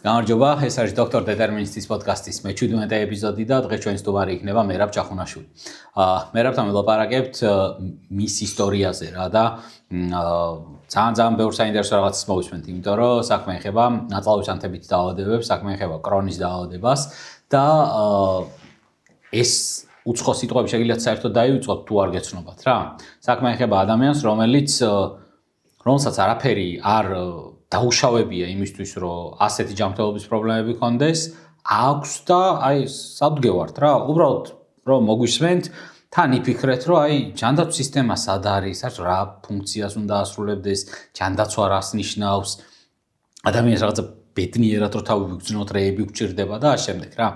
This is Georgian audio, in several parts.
გამარჯობა, ეს არის დოქტორ დეტერმინისტის პოდკასტის მე-17 ეპიზოდი და დღეს ჩვენი სტუმარი იქნება მერაბ ჭახუნაშვილი. მერაბთან ვილაპარაკებთ მის ისტორიაზე რა და ძალიან ბევრ საინტერესო რაღაცას მოვისმენთ, იმიტომ რომ საქმე ეხება ნაწლავის ანთებით დაავადებებს, საქმე ეხება კრონის დაავადებას და ეს უცხო სიტყვები შეგიძლიათ საერთოდ დაივიწყოთ თუ არ გეცნობათ რა. საქმე ეხება ადამიანს, რომელსაც არაფერი არ დაუშავებია იმისთვის, რომ ასეთი ჯანმრთელობის პრობლემები ქონდეს, აქვს და აი სადგევართ რა, უბრალოდ რომ მოგვისმენთ, თან იფიქრეთ, რომ აი ჯანდაცვის სისტემა სად არის, რა ფუნქციას უნდა ასრულებდეს, ჯანდაცვა რას ნიშნავს, ადამიანს რაღაცა ბედნიერად რომ თავი ვიგრძნოთ, რეები გვჭირდება და ამ შემდეგ რა.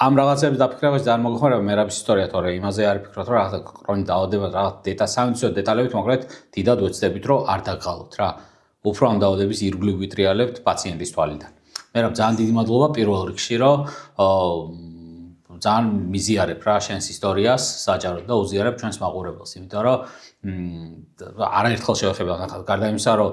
ამ რაღაცებს დაფიქრებაში ძალიან მოგეხმარება მერაბის ისტორია, თორე იმაზე არ ფიქრობთ, რომ რაღაცა კრონი დაავადება, რაღაცა სამეცნიერო დეტალებით, მოკლედ დიდად ვეცდებით, რომ არ დაგღალოთ რა. უფრო ამ დაავადების ირგვლივ ვიტრიალებთ პაციენტის თვალიდან. მერაბ ძალიან დიდი მადლობა პირველ რიგში, რომ ძალიან მიზიარებ რა შენს ისტორიას საჯაროდ და უზიარებ ჩვენს მაყურებელს, იმიტომ რომ არაერთხელ შევეხება გარდა იმისა, რომ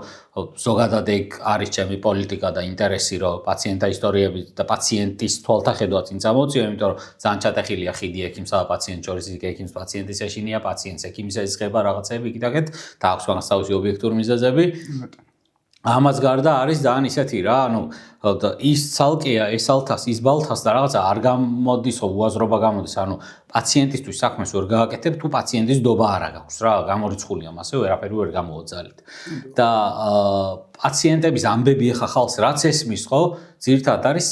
ზოგადად ეგ არის ჩემი პოლიტიკა და ინტერესი, რომ პაციენტთა ისტორიები და პაციენტის თვალთახედვაც წინ წამოვწიო, იმიტომ რომ ძალიან ჩატეხილია ხიდი ექიმსა და პაციენტს შორის, ექიმს პაციენტის ეშინია, პაციენტს ექიმის ეზღება რაღაცები იქით-აქეთ და აქვს მაგას თავისი ობიექტური მიზეზები. ამას გარდა არის ძალიან ისეთი რა, ის ცალკეა, ეს ალთას, ის ბალთას და რაღაცა არ გამოდის, უაზრობა გამოდის, პაციენტისთვის საქმეს ვერ გააკეთებ, თუ პაციენტის დობა არ აქვს რა, გამორიცხულია მასე, ვერაფერი ვერ გამოვაძალით. და პაციენტების ამბები ახლა ხალხს რაც ესმის, ხო, ძირითადად არის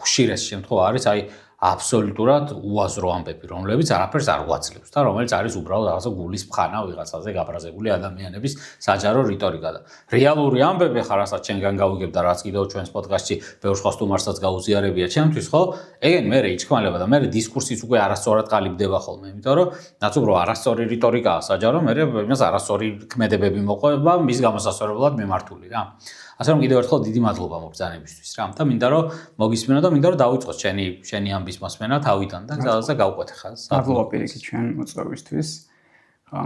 ხშირეს შემთხვევა არის, აი აბსოლუტურად უაზრო ამბები, რომლებიც არაფერს არ გვაძლევს და რომელიც არის უბრალოდ რაღაცა გულის ფხანა ვიღაცაზე გაბრაზებული ადამიანების საჯარო რიტორიკა და რეალური ამბები ხარ, რასაც ჩვენგან გავიგებ და რაც კიდევ ჩვენს პოდკასტში ბევრ სხვა სტუმარსაც გაუზიარებია ჩემთვის, ხო? ეგენ მე იჩქმალება და მე დისკურსიც უკვე არასწორად ყალიბდება ხოლმე, იმიტომ რომ რაც უბრალოდ არასწორი რიტორიკაა საჯარო, მე იმას არასწორი ქმედებები მოყვება მის გამოსასწორებლად მიმართული რა. ასე რომ კიდევ ერთხელ დიდი მადლობა მოგზაურობისთვის რა. და მინდა რომ მოგისმინო და მინდა რომ დავიწყოთ შენი ამბის მოსმენა თავიდან და გზაზე გავყვეთ ხა. მადლობა პირიქით ჩვენ მოწვევისთვის.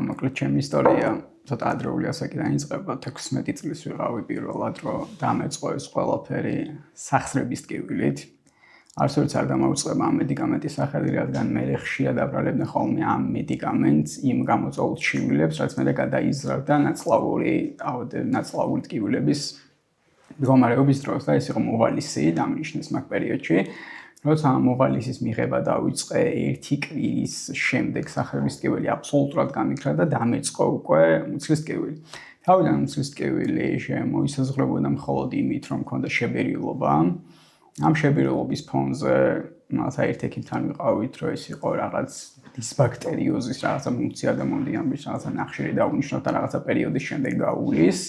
მოკლედ ჩემი ისტორია ცოტა ადრეული ასაკიდან იწყება, 16 წლის ვიყავი პირველად, რომ დამეწყო ეს ყველაფერი სახსრების ტკივილით. არასოდეს არ დამოუწყება ამ მედიკამენტის სახელი, რადგან მე ხშირად აბრალებდნენ ხოლმე ამ მედიკამენტს იმ გამოწვეულ ჩივილებს, რაც მე გადაიზრდა ნაწლავური ტკივილების მდგომარეობის დროს და ეს იყო მოვალისი დამნიშნეს მაგ პერიოდში. როცა მოვალისის მიღება დავიწყე, ერთი კვირის შემდეგ სახსრების ტკივილი აბსოლუტურად გამიქრა და დამეწყო უკვე მუცლის ტკივილი. თავიდან მუცლის ტკივილი შემოისაზღვრებოდა მხოლოდ იმით, რომ მქონდა შებერილობა. ამ შებერილობის ფონზე რაღაცა ერთ ექიმთან ვიყავით, რომ ეს იყო რაღაც დისბაქტერიოზის რაღაცა ფუნქცია და მომდი ამის რაღაცა ნახშირი დაუნიშნოთ და რაღაცა პერიოდის შემდეგ გაუვლის.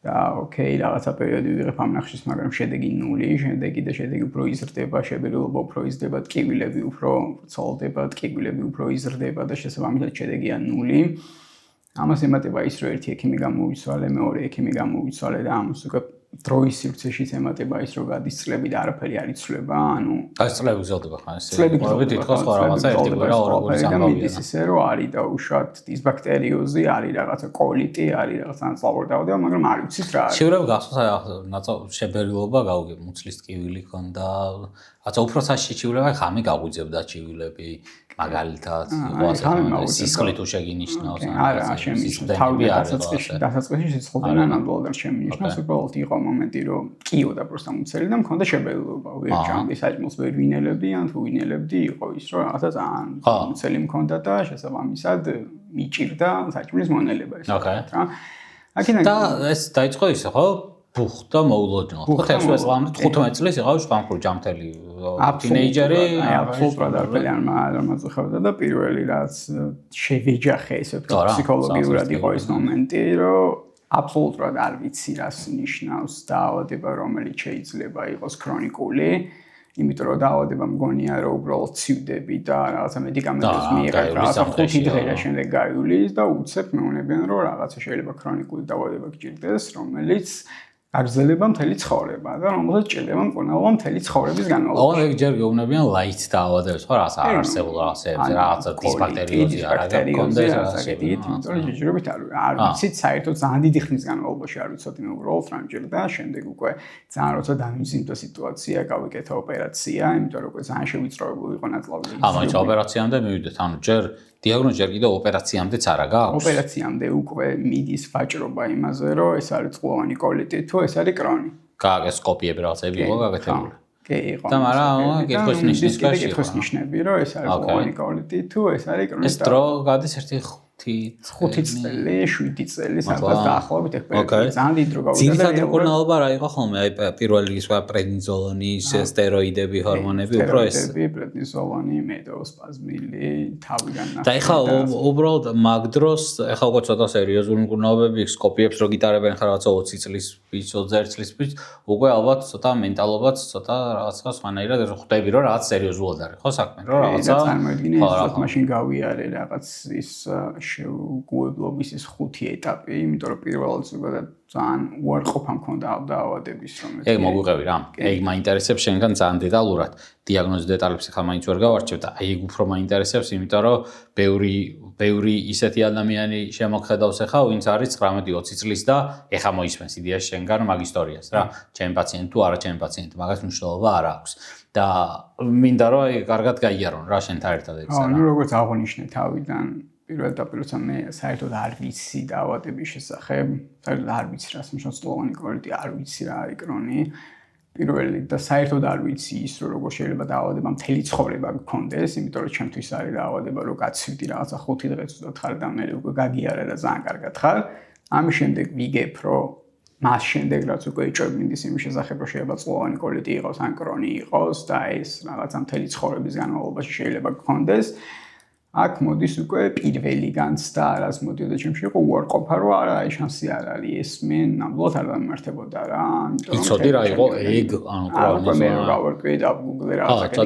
და ოკეი, რაღაცა პერიოდი ვიღებ ამ ნახშირს, მაგრამ შედეგი ნული, შედეგი უფრო იზრდება, შებერილობა უფრო იზრდება, ტკივილები უფრო ცოლდება, ტკივილები უფრო იზრდება და შესაბამისად შედეგია ნული. ამას ემატება ის, რომ ერთი ექიმი გამოვიცვალე, მეორე ექიმი გამოვიცვალე და ამას უკვე დროის სივრცეშიც ემატება ის, რომ გადის წლები და არაფერი არ იცვლება, აი წლები გრძელდება ხან ეს. წლები თითქოს ხო რაღაცა ერთი კვირა ორი კვირის ამბავია. ისე რომ არის და უშუალოდ დისბაქტერიოზი, არის რაღაცა კოლიტი, არის რაღაცა ნაწლავური დაავადება, მაგრამ არ ვიცით რა არის. შეიძლება გახსოვს შებერილობა გავიგებ, მუცლის ტკივილი ქონდა, რაღაცა უფრო საშიში ჩივილები, ხამი გაგვიძებდა ჩივილები. მაგალითად, სისხლი თუ შეგინიშნავს, არა, შემინიშნავს. დასაწყისში სისხლიდან ნამდვილად არ შემინიშნავს, უბრალოდ იყო მომენტი, რომ კიოდა პროსტა მუცელი და მქონდა შებერილობა. ვერ ჩამდი საჭმელს ვერ ვინელებდიან, თუ ვინელებდი, იყო ის, რომ რაღაცა ძალიან მუცელი მქონდა და შესაბამისად მიჭირდა საჭმლის მონელება ეს რა. და ეს დაიწყო ისე, ხო? ბუხტა მოულოდნო. ხო, 15 წლის იყავი შპანხური ჯამთელი თინეიჯერი, აბსოლუტურად არაფერი არ მოწუხებდა და პირველი რაც შევეჯახე ესე ფსიქოლოგიურად იყო ეს მომენტი, რომ აბსოლუტურად არ ვიცი რას ნიშნავს დაავადება, რომელიც შეიძლება იყოს ქრონიკული. იმიტომ რომ დაავადება მგონია რომ უბრალოდ ცივდები და რაღაცა მედიკამენტებს მიიღებ, რაღაცა 5 დღე და შემდეგ გაივლის და უცებ მეუბნებიან რომ რაღაცა შეიძლება ქრონიკული დაავადება გჭირდეს, რომელიც გაგრძელება მთელი ცხოვრება და რომელსაც ჭირდება მკურნალობა მთელი ცხოვრების განმავლობაში. ოღონდ ეგ ჯერ გეუბნებიან light დაავადებას, ხო, რაღაც არ არსებულ რაღაცებს, რაღაცა დისბაქტერიოზი არ გქონდეს რაღაცები. იმიტომ რომ ჯერჯერობით არ ვიცით საერთოდ ძალიან დიდი ხნის განმავლობაში არ ვიცოდი მე უბრალოდ რამჯერ და შემდეგ უკვე ძალიან როცა დამიმზიმდა სიტუაცია, გავიკეთა ოპერაცია, იმიტომ რომ უკვე ძალიან შევიწროებული იყო ნაწლავი. მაინც ოპერაციამდე მივიდეთ, ანუ ჯერ დიაგნოზი ჯერ კიდევ ოპერაციამდეც არა გაქვს. ოპერაციამდე უკვე მიდის ვაჭრობა იმაზე, რომ ეს არის წყლოვანი კოლიტი თუ ეს არის კრონი. გააკეთეს კოპიები რაღაცები იყო გაკეთებული. კი, იყო. და მაგრამ კითხვის ნიშნის კი, კითხვის ნიშნები, რომ ეს არის წყლოვანი კოლიტი თუ ეს არის კრონი. ეს დრო გადის 5 წელი, 7 წელი, სადღაც დაახლოებით ეგ პერიოდი. ძალიან დიდი დრო გავიდა. ძირითადი მკურნალობა რა იყო ხოლმე? აი პირველ რიგში პრედნიზოლონი, სტეროიდები, ჰორმონები, უფრო ეს. პრედნიზოლონი, მედოსპაზმილი, თავიდან და ეხლა უბრალოდ მაგ დროს, ეხლა უკვე ცოტა სერიოზული მკურნალობები, სკოპიებს რო გიტარებენ ხარ რაღაცა 20 წლის ბიჭ, 21 წლის ბიჭ, უკვე ალბათ ცოტა მენტალობაც, ცოტა რაღაცა სხვანაირად ხვდები, რომ რაღაც სერიოზულად არის, ხო საქმე, რომ რაღაცა. წარმოიდგინე, ის მაშინ გავიარე რაღაც ის შეუგუებლობის ის 5 ეტაპი, იმიტომ რომ პირველად ზოგადად ძალიან უარყოფა მქონდა დაავადების რომელიც ეგ მოგვიყევი რა. ეგ მაინტერესებს შენგან ძალიან დეტალურად. დიაგნოზის დეტალებს ხა მაინც ვერ გავარჩევ და აი ეგ უფრო მაინტერესებს, იმიტომ რომ ბევრი ისეთი ადამიანი შემოგხედავს ახლა, ვინც არის 19-20 წლის და ეხა მოისმენს იდეაში შენგან მაგ ისტორიას რა. ჩემი პაციენტი თუ არა ჩემი პაციენტი, მაგას მნიშვნელობა არ აქვს. და მინდა რომ აი კარგად გაიარონ რა შენთან ერთად ეგ რა. ანუ როგორც აღნიშნე თავიდან პირველ და პირველად მე საერთოდ არ ვიცი დაავადების შესახებ, საერთოდ არ ვიცი რას ნიშნავს წყლოვანი კოლიტი, არ ვიცი რა არის კრონი. პირველი და საერთოდ არ ვიცი ის რომ როგორ შეიძლება დაავადება მთელი ცხოვრება გქონდეს, იმიტომ რომ ჩემთვის არის დაავადება რომ გაცივდი რაღაცა 5 დღე ცუდად ხარ და მე უკვე გაგიარე და ძალიან კარგად ხარ. ამის შემდეგ ვიგებ რომ მას შემდეგ რაც უკვე ეჭვმინდის იმის შესახებ რომ შეიძლება წყლოვანი კოლიტი იყოს ან კრონი იყოს და ეს რაღაცა მთელი ცხოვრების განმავლობაში შეიძლება გქონდეს. აქ მოდის უკვე პირველი განცდა, რაც მოდიოდა ჩემში იყო უარყოფა, რომ არა, აი შანსი არ არის, ეს მე ნამდვილად არ დამემართებოდა რა. იცოდი რა იყო ეგ, ანუ პრობლემა. მე გავარკვიე და Google-ზე რაღაცა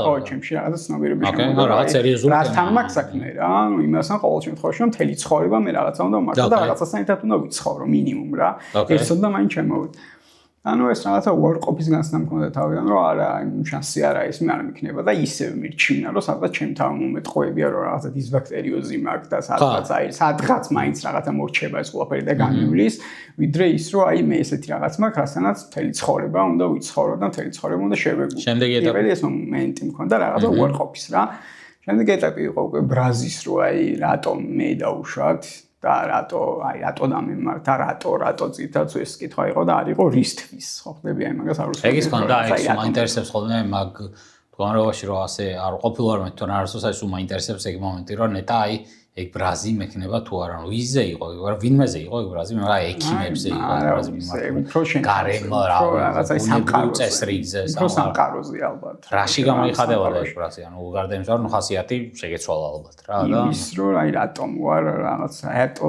ხო, ჩემში რაღაცა ცნობიერების შემოგვიდა. რაღაც სერიოზული რა თან მაქვს საქმე რა, იმასთან ყოველ შემთხვევაში რომ მთელი ცხოვრება მე რაღაცა უნდა ვმართო და რაღაცასთან ერთად უნდა ვიცხოვრო მინიმუმ რა. ერთსოდ და მაინც შემოვიდა. ანუ ეს რაღაცა უარყოფის განცდა მქონდა თავიდან, რომ არა, შანსი არა ის მე არ მიქნება და ისევ მირჩივნა, რომ სადღაც ჩემ თავ მომეტყოებია, რომ რაღაცა დისბაქტერიოზი მაქვს და სადღაც მაინც რაღაცა მორჩება ეს ყველაფერი და განივლის, ვიდრე ის, რომ აი მე ესეთი რაღაც მაქვს, რასაც მთელი ცხოვრება უნდა ვიცხოვრო და მთელი ცხოვრება უნდა შევეგუო. შემდეგი ეტაპი ეს მომენტი მქონდა რაღაცა უარყოფის რა. შემდეგი ეტაპი იყო უკვე ბრაზის, რომ აი რატომ მე დავუშვათ და რატო დამემართა, რატო ციტაც ეს კითხვა იყო და არ იყო რისთვის, ხო ხდები აი მაგას არ უსწავლე. ეგ ის კონდა, აი მაინტერესებს ხოლმე მაგ მდგომარეობაში რომ ასე არ ყოფილვარ მე თვითონ არასდროს აი სულ მაინტერესებს ეგ მომენტი რომ ნეტა აი ეგ ბრაზი მექნება თუ არა, ნუ იზე იყო, ვინმეზე იყო ეგ ბრაზი, მაგრამ ექიმებზე იყო ბრაზი მიმართული. გარემო რაღაცა სამყარო წესრიგზე, სამყაროზე ალბათ. რაში გამოიხადებოდა ეგ ბრაზი, ანუ გარდა იმისა რომ ხასიათი შეგეცვალა ალბათ რა და ის რომ აი რატომ ვარ რაღაცა ეტო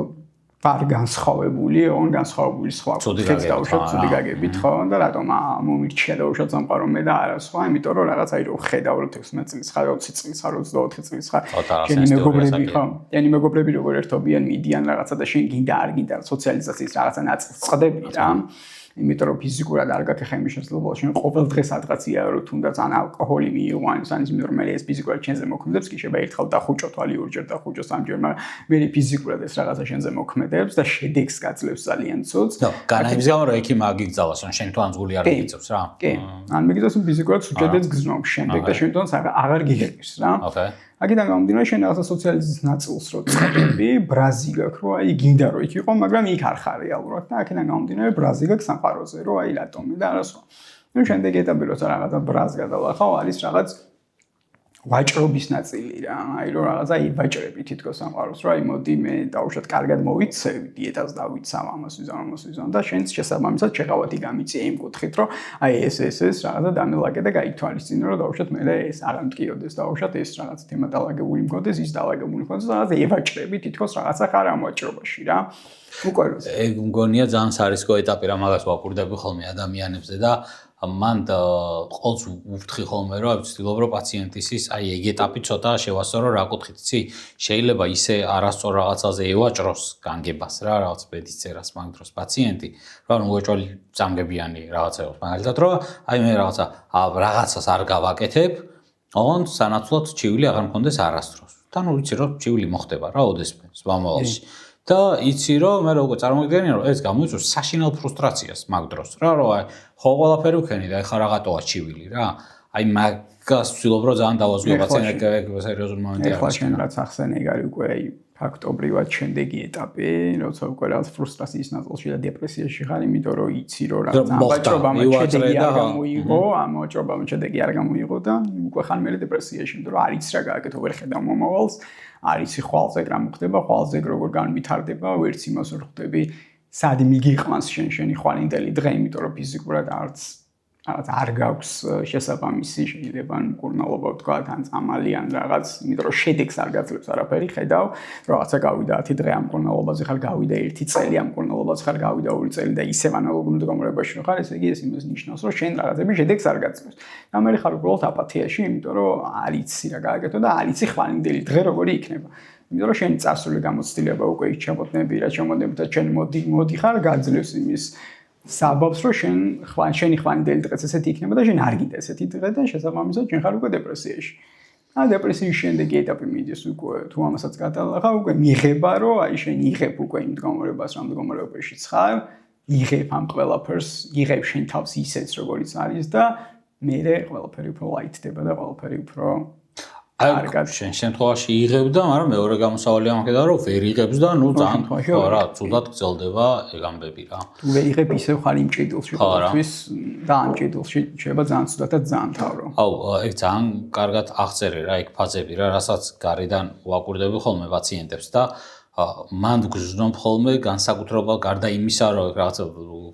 ვარ განსხვავებული, განსხვავებული სხვა კუთხეც დავუშვათ ცუდი გაგებით ხო და რატომ მომირჩია დავუშვათ სამყარო მე და არა სხვა, იმიტომ რომ რაღაც აი რომ ხედავ რომ 16 წლის ხარ, 20 წლის ხარ, 24 წლის ხარ. შენი მეგობრები ხო? შენი მეგობრები როგორ ერთობიან, მიდიან რაღაცა და შენ გინდა არ გინდა სოციალიზაციის რაღაცა ნაწილს წდები რა. იმიტომ რომ ფიზიკურად არ გაქეხა იმის შესაძლებლობა შენ ყოველ დღე სადღაც იარო თუნდაც ან ალკოჰოლი მიიყვანს ან იმიტომ რომ მე ეს ფიზიკურად შენზე მოქმედებს კი შეიძლება ერთხელ დახუჭო თვალი ორჯერ დახუჭო სამჯერ მაგრამ მე ფიზიკურად ეს რაღაცა შენზე მოქმედებს და შედეგს გაძლევს ძალიან ცუდს განაიმის გამო რომ ექიმ აგიგზავნოს ან შენ თუ ანძღული არ მიგიწევს რა კი ან მიგიწევს ფიზიკურად სუჭედებს გზნობს შემდეგ და შენ თვითონ აღარ გიღებს რა ოკეი აქედან გამომდინარე შენ რაღაცა სოციალიზაციის ნაწილს რო წდები ბრაზი გაქვს რომ აი გინდა რომ იქ იყო მაგრამ იქ არ ხარ რეალურად და აქედან გამომდინარე ბრაზი გაქვს სამყაროზე რომ აი რატომი და არა სხვა ნუ შემდეგ ეტაპი როცა რაღაცა ბრაზ გადავახავ არის რაღაც ვაჭრობის ნაწილი რა აი რომ რაღაცა ივაჭრები თითქოს სამყაროს რა აი მოდი მე დაუშვათ კარგად მოვიცევ დიეტას დავიცავ ამას ვიზამ და შენც შესაბამისად შეყავათი გამიწია იმ კუთხით რომ აი ეს რაღაცა დამილაგე და გაითვალისწინო რომ დაუშვათ მე ეს არ ამტკიოდეს დაუშვათ ეს რაღაც თემა დალაგებული მქონდეს ის დალაგებული მქონდეს რაღაცა ივაჭრები თითქოს რაღაცა ხარ ამ ვაჭრობაში რა უყურებს ეგ მგონია ძალიან სარისკო ეტაპი რა მაგას ვაკვირდები ხოლმე ადამიანებზე და მან ყოველს უფრთხი ხოლმე რომ ვცდილობ რომ პაციენტის ის აი ეგ ეტაპი ცოტა შევასწორო რა კუთხით იცი შეიძლება ისე არასწორ რაღაცაზე ევაჭროს განგებას რა რაღაც ბედისწერას მაგ დროს პაციენტი რომ უეჭველი წამგებიანი რაღაცა იყოს მაგალითად რომ აი მე რაღაცას არ გავაკეთებ ოღონდ სანაცვლოდ ჩივილი აღარ მქონდეს არასდროს და ნუ ვიცი რომ ჩივილი მოხდება რა ოდესმე მომავალში და იცი რომ მე როგორ წარმოგიდგენია რომ ეს გამოიწვევს საშინელ ფრუსტრაციას მაგ დროს რა რომ აი ხო ყველაფერი ვქენი და ეხლა რაღაცაა ჩივილი რა აი მაგას ვცდილობ რომ ძალიან დავაზღვიო პაციენტებს სერიოზული მომენტია ეხლა შენ რაც ახსენე ეგ არის უკვე აი ფაქტობრივად შემდეგი ეტაპი როცა უკვე რაღაც ფრუსტრაციის ნაწილში და დეპრესიაში ხარ იმიტომ რომ იცი რომ რაღაც ამბაჭრობამ შედეგი არ გამოიღო ამ მოჭრობამ შედეგი არ გამოიღო და უკვე ხარ მე დეპრესიაში იმიტომ რომ არ იცი რა გააკეთო ვერ ხედავ მომავალს არ იცი ხვალზე რა მოხდება ხვალზე როგორ განვითარდება ვერც იმას რომ ხვდები სად მიგიყვანს შენი ხვალინდელი დღე იმიტომ რომ ფიზიკურად არც არ გაქვს შესაბამისი შეიძლება მკურნალობა ვთქვა თან წამალი ან რაღაც იმიტომ რომ შედეგს არ გაძლევს არაფერი ხედავ რაღაცა გავიდა 10 დღე ამ მკურნალობაზე ხარ გავიდა 1 წელი ამ მკურნალობაზე ხარ გავიდა 2 წელი და ისევ ანალოგურ მდგომარეობაში ხარ ესე იგი ეს იმას ნიშნავს რომ შენ რაღაცები შედეგს არ გაძლევს და მე ხარ უბრალოდ აპათიაში იმიტომ რომ არ იცი რა გააკეთო და არ იცი ხვალინდელი დღე როგორი იქნება იმიტომ რომ შენი წარსული გამოცდილება უკვე ის ჩამოდნები რა ჩამოდნები და შენ მოდი ხარ გაძლევს იმის საბაბს რომ შენი ხვალინდელი დღეც ესეთი იქნება და შენ არ გიდა ესეთი დღე და შესაბამისად შენ ხარ უკვე დეპრესიაში. და დეპრესიის შემდეგი ეტაპი მიდის უკვე თუ ამასაც გადალახავ უკვე მიიღება რომ აი შენ იღებ უკვე იმ მდგომარეობას რა მდგომარეობაში ხარ, იღებ ამ ყველაფერს, იღებ შენ თავს ისეც როგორიც არის და მერე ყველაფერი უფრო ლაითდება და ყველაფერი უფრო აი შენ შემთხვევაში იღებ და მაგრამ მეორე გამოსავალია მაგედა რომ ვერ იღებს და ნუ ძალიან ხო რა ცუდად გრძელდება ეგ ამბები რა თუ ვერ იღებ ისევ ხარ იმ ჭიდულში ყოველთვის და ამ ჭიდულში შეიძლება ძალიან ცუდად და ძალიან თავრო აუ ეგ ძალიან კარგად აღწერე რა ეგ ფაზები რა რასაც გარედან ვაკვირდები ხოლმე პაციენტებს და მან გზნობ ხოლმე განსაკუთრებულად გარდა იმისა რომ რაღაცა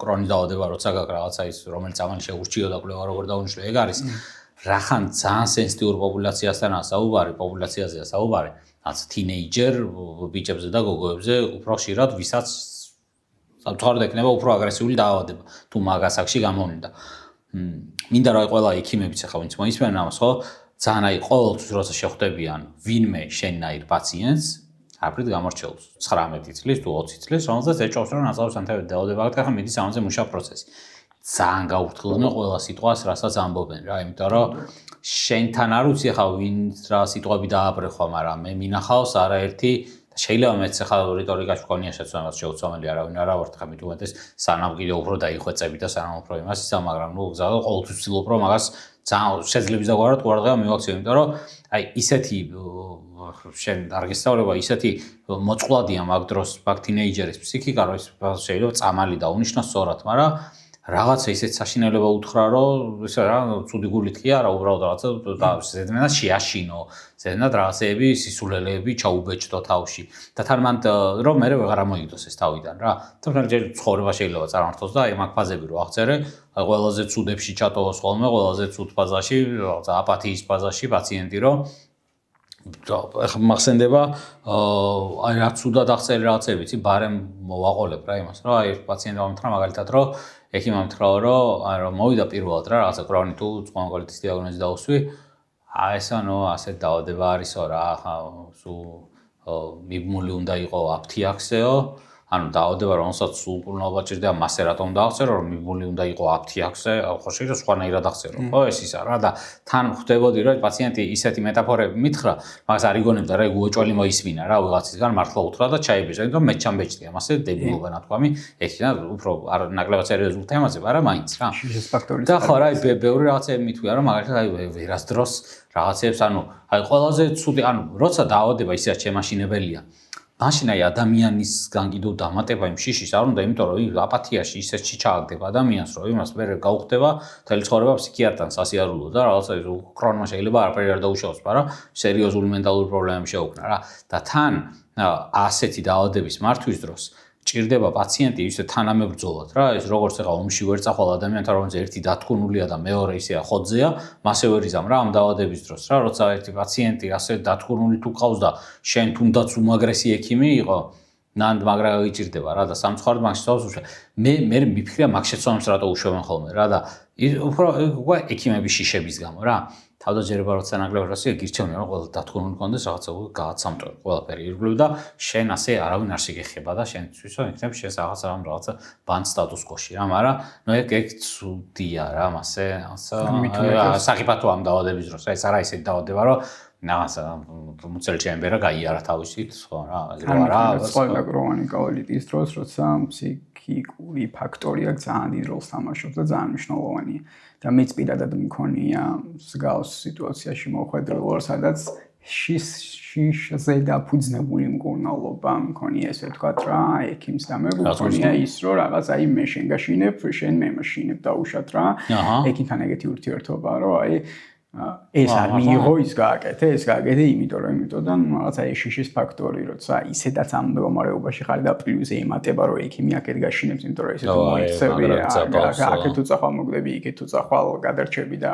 კრონი დაავადება როცა გაქვს რაღაცა ის რომელიც ამან შეურჩიო და კვლევა როგორ დაუნიშნო ეგ არის რახან ძალიან სენსიტიურ პოპულაციასთანაა საუბარი, პოპულაციაზეა საუბარი, რაც თინეიჯერ ბიჭებზე და გოგოებზე უფრო ხშირად ვისაც სამწუხაროდ ექნება უფრო აგრესიული დაავადება, თუ მაგას აქში გამოვლინდა. მინდა რომ ყველა ექიმებიც ახლა ვინც მოისმენენ ამას, ხო? ძალიან აი ყოველთვის როცა შეხვდებიან ვინმე შენნაირ პაციენტს, აფრით გამორჩეულს 19 წლის თუ 20 წლის, რომელსაც ეჭვობს რომ ნაწავს ანთებდა დაავადება, ახლა მიდის ამაზე მუშა პროცესი. ძალიან გაურთულობენ ყველა სიტყვას, რასაც ამბობენ რა, იმიტომ რომ შენთან არ ვიცი ხა ვინ რა სიტყვები დააბრეხვა, მაგრამ მე მინახავს არაერთი და შეიძლება მეც ხა რიტორიკაში ვქონია შეცდომას შეუცვალელი არავინ არა ვარ ხა მithumetes სანამ კიდე უფრო დაიხვეწები და სანამ უფრო იმას ისა, მაგრამ ნუ გზადო ყოველთვის ვცდილობ რომ მაგას ძალიან შეძლებს დაგვარად ყურადღება მივაქციო, იმიტომ რომ აი ისეთი შენ არ გესწავლება ისეთი მოწყვლადია მაგ დროს მაგ თინეიჯერის ფსიქიკა რომ ის შეიძლება წამალი დაუნიშნოს სწორად, მაგრამ რაღაცა ისეთ საშინელება უთხრა რომ ისე რა ცუდი გულით კი არა უბრალოდ რაღაცა და ზედმეტად შეაშინო ზედმეტად რაღაცეები სისულელეები ჩაუბეჭდო თავში და თან მან რომ მე ვეღარ ამოიგდოს ეს თავიდან რა თუმცა ჯერ ცხოვრება შეიძლება წარმართოს და აი მაგ ფაზები რო აღწერე ყველაზე ცუდებში ჩატოვოს ხოლმე ყველაზე ცუდ ფაზაში რაღაცა აპათიის ფაზაში პაციენტი რომ ახლა მახსენდება აი რა ცუდად აღწერე რაღაცები იცი ბარემ მოვაყოლებ რა იმას რა აი პაციენტმა მომთხრა მაგალითად რომ ექიმმა მომთხრა რომ მოვიდა პირველად რა რაღაცა კრონი თუ წყალგოლეთის დიაგნოზი დაუსვი აი ეს ანუ ასეთ დაავადება არისო რა ახლა სულ მიბმული უნდა იყო აფთიაქსეო ანუ დაავადება რომელსაც სულ მკურნალობა ჭირდება მასე რატომ დააღწერო რომ მიბმული უნდა იყო აფთიაქსე ხო შეიძლება სხვანაირად აღწერო ხო ეს ისა რა და თან ხვდებოდი რომ პაციენტი ისეთი მეტაფორები მითხრა მაგას არ იგონებდა რა უეჭველი მოისმინა რა ვიღაცისგან მართლა უთხრა და ჩაიბეჭდა იმიტომ მე ჩამბეჭდი ამასე დებილობა ნათქვამი ეხლა უფრო არ ნაკლებად სერიოზულ თემაზე მაგრამ მაინც რა და ხო რა ბევრი რაღაცები მithვია რომ მაგალითად აი ვერასდროს რაღაცებს ანუ აი ყველაზე ცუდი ანუ როცა დაავადება ისეა შემაშინებელია მაშინ აი ადამიანისგან კიდევ დამატება იმ შიშის არ უნდა იმიტომ რომ აპათიაში ისე ჩააგდება ადამიანს რომ იმას მე გაუხდება მთელი ცხოვრება ფსიქიატრთან სასიარულო და რაღაცა კრონმა შეიძლება არაფერი არ დაუშავოს მაგრამ სერიოზული მენტალური პრობლემები შეუქმნა რა და თან ასეთი დაავადების მართვის დროს ჭირდება პაციენტი ისე თანამებრძოლად რა ეს როგორც ეხა ომში ვერ წახვალ ადამიანთან რომელიც ერთი დათქუნულია და მეორე ისეა ხოძეა მასე ვერ იზამ რა ამ დაავადების დროს რა როცა ერთი პაციენტი ასე დათქუნული თუ ყავს და შენ თუნდაც უმაგრესი ექიმი იყო ნანდ მაგრა გიჭირდება რა და სამწუხაროდ მაგ შეცდომას უშვა. მე მიფიქრია მაგ შეცდომას რატო უშვებენ ხოლმე რა და უფრო ექიმების შიშების გამო რა. თავდაჯერება როცა ნაკლებ რასია გირჩევნია რომ ყველა დათქუნული მქონდეს რაღაცა გააცამტო ყველაფერი ირგვლივ და შენ ასე არავინ არ შეგეხება და შენ თვითონ იქნებ შენ რაღაცა ბანდ სტატუს-კვოში რა, მაგრამ ნუ ეგ ცუდია რა, მასე საკიფათო ამ დაავადების დროს, ეს არა ისეთი დაავადება რომ რაღაცა მუცელჩემბე რა გაიარა თავისით, ხო რა, ეგრე არა. ყველა კრონიკული კოლიტის დროს, როცა ფსიქიკური ფაქტორია ძალიან დიდ როლს თამაშობს და ძალიან მნიშვნელოვანია. და მეც პირადად მქონია მსგავს სიტუაციაში მოხვედრილ ვარ, სადაც შიშზე დაფუძნებული მკურნალობა მქონია, ესე ვთქვათ რა, ექიმს და მე მქონია ის, რომ რაღაც აი მე შენ გაშინებ, შენ მე მაშინებ დაუშვათ რა. ექიმთან ეგეთი ურთიერთობა, რომ აი ეს არ მიიღო ის გააკეთე, იმიტომ რომ რაღაცა ეს შიშის ფაქტორი, როცა ისედაც ამ მდგომარეობაში ხარ და პლუს ემატება რომ ექიმი აქეთ გაშინებს, იმიტომ რომ ესე თუ მოიქცევი, აქეთ უცა ხვალ მოგდები, იქეთ უცა ხვალ გადარჩები და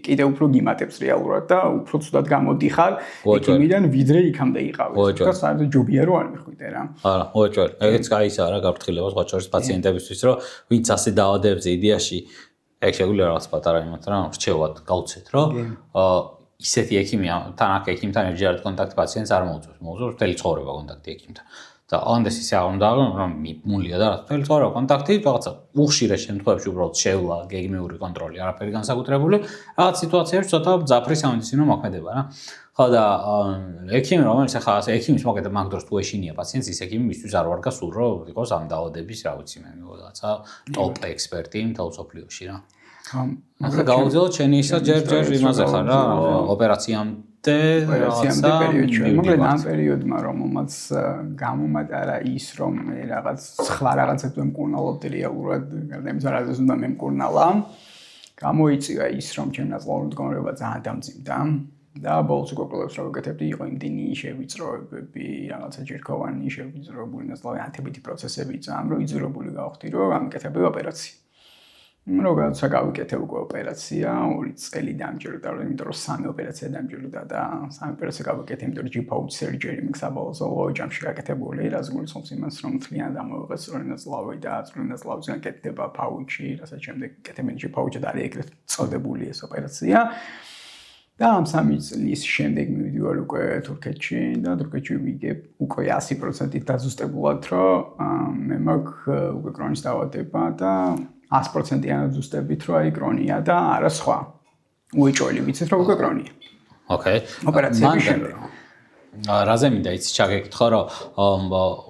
კიდე უფრო გიმატებს რეალურად და უფრო ცუდად გამოდიხარ ექიმიდან ვიდრე იქამდე იყავი. და საერთოდ ჯობია რომ არ მიხვიდე რა. არა, მოეჭველი. ეგეც კაისა რა გაფრთხილება სხვა შორის პაციენტებისთვის, რომ ვინც ასე დაავადებებზე იდეაში ეგ შეგვიძლია რაღაც პატარა იმათ რა რჩევად გავუცეთ რომ ისეთი ექიმი თან აქ ექიმთან ერთჯერად კონტაქტი პაციენტს არ მოუწევს. მოუწევს მთელი ცხოვრება კონტაქტი ექიმთან. და ამდენს ისე არ უნდა რომ მულია და მთელი ცხოვრება კონტაქტი რაღაცა უხშირად შემთხვევებში უბრალოდ შევლა გეგმიური კონტროლი არაფერი განსაკუთრებული რაღაც სიტუაციებში ცოტა ძაფრი სამედიცინო მოქმედება რა. ხო და ექიმი რომელიც ახლა ასე ექიმის მოკეთა მაგ დროს თუ ეშინია პაციენტს ის ექიმი მისთვის არ ვარ გასულ რომ იყოს ამ დაავადების რა ვიცი მე რაღაცა ტოპ ექსპერტი მთელ სოფლიოში რა. ახლა გავუძლოთ შენი ისა ჯერ იმაზე ხარ რა ოპერაციამდე პერიოდში მაგრამ ამ პერიოდმა რომელმაც გამომატარა ის რომ მე რაღაც სხვა რაღაცებზე მკურნალობდი რეალურად გარდა იმისა რაზეც უნდა მე მკურნალა გამოიწვია ის რომ ჩემი ნაცვლად მდგომარეობა ძალიან დამძიმდა და ბოლოს უკვლევს რომ ვეკეთებდი იყო იმდენი შევიწროებები რაღაცა ჯერქოვანი შევიწროებული ნაცვლად ანთებითი პროცესები ძალიან რომ იძულებული გავხდი რომ ამკეთებდი ოპერაცია როცა გავიკეთე უკვე ოპერაცია 2 წელი დამჭირდა რომ იმიტომ რომ 3 ოპერაცია დამჭირდა და 3 ოპერაცია გავიკეთე იმიტომ რომ GPOC surgery მixabolo ჯამში გაკეთებული რაც გულისხმობს იმას რომ მთლიანად ამოვიღეს წვრილნაცლავი და წვრილნაცლავზე გაკეთდება პაუჩი რასაც შემდეგ კეთებენ GPOC და არის ეგრეთ წოდებული ეს ოპერაცია და ამ 3 წლის შემდეგ მივიდივარ უკვე თურქეთში და თურქეთში ვიგებ უკვე 100%-ით დაზუსტებულად რომ მე მაქვს უკვე კრონის დაავადება და 100%-იანად ზუსტებით რომ აი კრონია და არა სხვა. უეჭველი ვიცით რომ უკვე კრონია. ოკეი. ოპერაციების შემდეგ. რაზე მინდა იცი ჩაგეკითხო რომ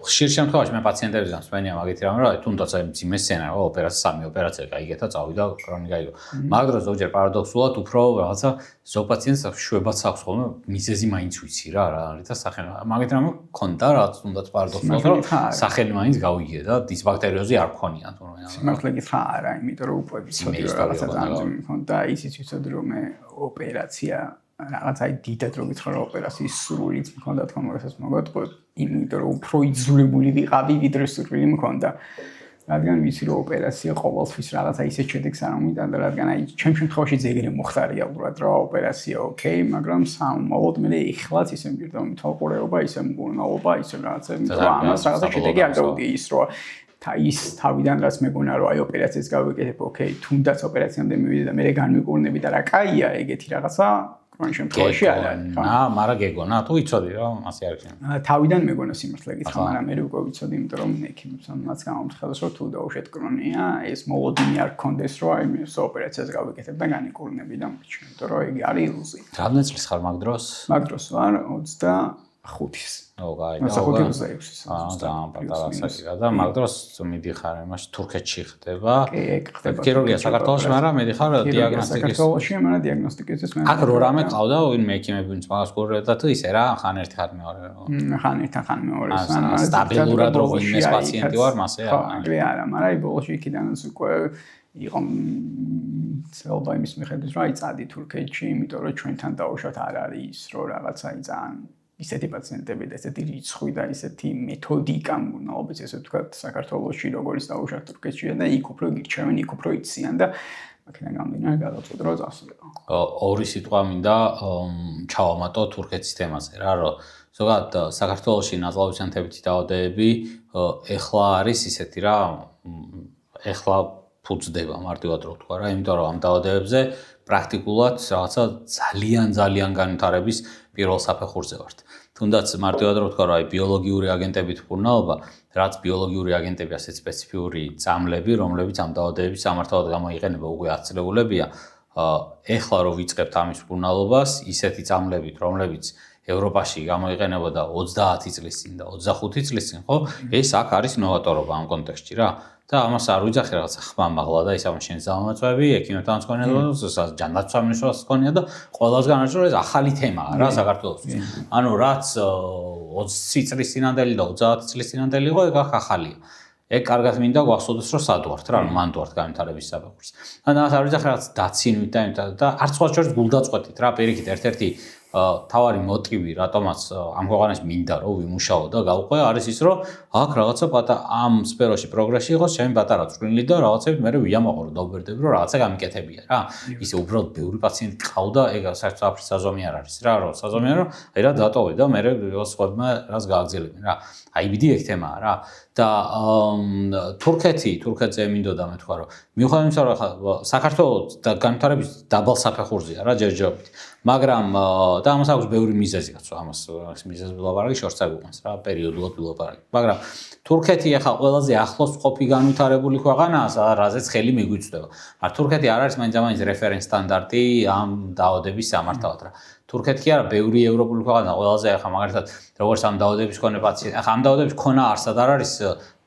ხშირ შემთხვევაში მე პაციენტებისგან მსმენია მაგითი რამე რომ თუნდაც აი მძიმე სცენაა ოპერაცია 3 ოპერაცია გაიგეთა წავიდა კრონი გაიგო. მაგ დროს ზოგჯერ პარადოქსულად უფრო რაღაცა ზოგ პაციენტს შვებაც აქვს ხოლმე მიზეზი მაინც ვიცი რა არის და სახელი მაგითი რამე ქონდა რაც თუნდაც პარადოქსულად რომ სახელი მაინც გავიგე და დისბაქტერიოზი არ მქონია თუნდაც. სიმართლე გითხრა არა იმიტომ რომ უკვე ვიცოდი რომ რაღაცა ძალიან მქონდა ისიც ვიცოდი რომ მე ოპერაცია რაღაცა დიდად რო გითხრა რომ ოპერაციის სრულიც მქონდა თქო მაგასაც მოგატყო იმიტომ რომ უფრო იძულებული ვიყავი ვიდრე სრული მქონდა რადგან ვიცი რომ ოპერაცია ყოველთვის რაღაცა ისეთ შედეგს არ მომიტანდა რადგან აი ჩემ შემთხვევაში ზეგერე მოხდა რეალურად რომ ოპერაცია ოკეი მაგრამ სამმაოდ მე ეხლაც ისე მგირდა მეთვალყურეობა ისე მკურნალობა ისე რაღაცა რომ ამას რაღაცა შედეგი არ გავუდი ის რომ ის თავიდან რაც მეგონა რომ აი ოპერაციას გავიკეთებ ოკეი თუნდაც ოპერაციამდე მივიდე და მე განმიკურნები და რა კაია ეგეთი რაღაცა კრონის შემთხვევაში არ არის ხო მაგრამ გეგონა თუ იცოდი რომ ასე არ იქნება თავიდან მეგონა სიმართლე გითხრა მაგრამ მე უკვე ვიცოდი იმიტომ რომ ექიმებსაც გამომთხევს რომ თუ დაუშვეთ კრონია ეს მოლოდინი არ გქონდეს რომ აი მე ოპერაციას გავიკეთებ და განიკურნები და მოიჩვენე იმიტომ რომ ეგ არის ილუზია რამდენი წლის ხარ მაგ დროს ვარ 25-ის ოკეი 26-ის ძალიან პატარა საკითხია და მაგ დროს მიდიხარ იმაში თურქეთში ხდება ქირურგია საქართველოში მაგრამ მიდიხარ დიაგნოსტიკის საქართველოში მაგრამ დიაგნოსტიკისთვის მე აქ რო რამე ყავდა ვინმე ექიმები ვინც მაგას გურდა თუ ისე რა ხან ერთი ხან მეორე ხან ერთთან ხან მეორე სტაბილურად რო ვინმეს პაციენტი ვარ მასე არა მაგრამ აი ბოლოში იქიდანაც უკვე იყო ცელობა იმის მიხედვით რომ აი წადი თურქეთში იმიტომ რომ ჩვენთან დაუშვათ არ არის ის რომ რაღაცა ძალიან ისეთი პაციენტები და ესეთი რიცხვი და ესეთი მეთოდიკა მკურნალობის ესე ვთქვათ საქართველოში როგორც დაუშვათ თურქეთში და იქ უფრო გირჩევენ იქ უფრო იციან და აქედან გამომდინარე გადავწყვიტე რომ წავსულიყო. ორი სიტყვა მინდა ჩავამატო თურქეთის თემაზე რა, რომ ზოგადად საქართველოში ნაწლავისანთებითი დაავადებები ეხლა არის ისეთი რა, ეხლა ფუძდება მარტივად რო ვთქვა რა, იმიტომ რომ ამ დაავადებებზე პრაქტიკულად რაღაცა ძალიან განვითარების პირველ საფეხურზე ვართ. თუნდაც მარტივად რო ვთქვა, რომ აი ბიოლოგიური აგენტებით ვკურნალობა, რაც ბიოლოგიური აგენტები ასეთ სპეციფიური წამლები, რომლებიც ამ დაავადებების სამართალად გამოიყენება უკვე აცლებულებია, ეხლა რო ვიწყებთ ამის ვკურნალობას, ისეთი წამლებით, რომლებიც ევროპაში გამოიყენებოდა 30 წლის წინ და 25 წლის წინ, ხო? ეს აქ არის ნოვატორობა ამ კონტექსტში რა. და ამას არ ვიძახი რაღაცა ხმამაღლა და ის ამ შენ ზამოწმები, ექიმებთან მწვანე და ჯანდაცვამის ჰქონია და ყველას განაჩვენე ეს ახალი თემაა რა საქართველოსთვის. ანუ რაც 20 წლის წინანდელი და 30 წლის წინანდელი იყო, ეგ ახალია. ეგ კარგად მინდა გვახსოვდეს რომ სად ვართ რა, მანდ ვართ განვითარების საფეხურზე. და ამას არ ვიძახი რაღაც დაცინვით და არც სხვა შორის გულდაწყვეტით რა, პირიქით ერთ-ერთი თავარი მოტივი, რატომაც ამ ქვეყანაში მინდა რომ ვიმუშაო და გავყვე, არის ის რომ აქ რაღაცა ამ სფეროში პროგრესი იყოს, ჩემი პატარა წვრილი და რაღაცებით მე ვიამაყო რომ დავბერდები რომ რაღაცა გამიკეთებია რა. ისე უბრალოდ ბევრი პაციენტი ყავდა, ეგ საერთოდ საზომი არ არის რა, რომ საზომია რომ აი რა დატოვე და მე სხვებმა რას გააგზელებენ რა. IBD ეგ თემაა რა. და თურქეთზე მინდოდა მე თქვა რომ მიუხედავად იმისა რომ საქართველოს და განვითარების დაბალ საფეხურზეა რა ჯერჯერობით. მაგრამ და ამას აქვს ბევრი მიზეზი, რაც ამას მიზეზს ვილაპარაკი, შორტს აგვიყვანს რა, პერიოდულად ვილაპარაკი. მაგრამ თურქეთი ახლა ყველაზე ახლოს ყოფი განვითარებული ქვეყანაა, რაზეც ხელი მიგვიწვდება. მაგრამ თურქეთი არ არის მაინც რეფერენს სტანდარტი ამ დაავადების სამართალად რა. თურქეთი კი არა, ბევრი ევროპული ქვეყანა ყველაზე ახლა მაგალითად როგორც ამ დაავადების მქონე პაციენტი, ახლა ამ დაავადების მქონა არსად არ არის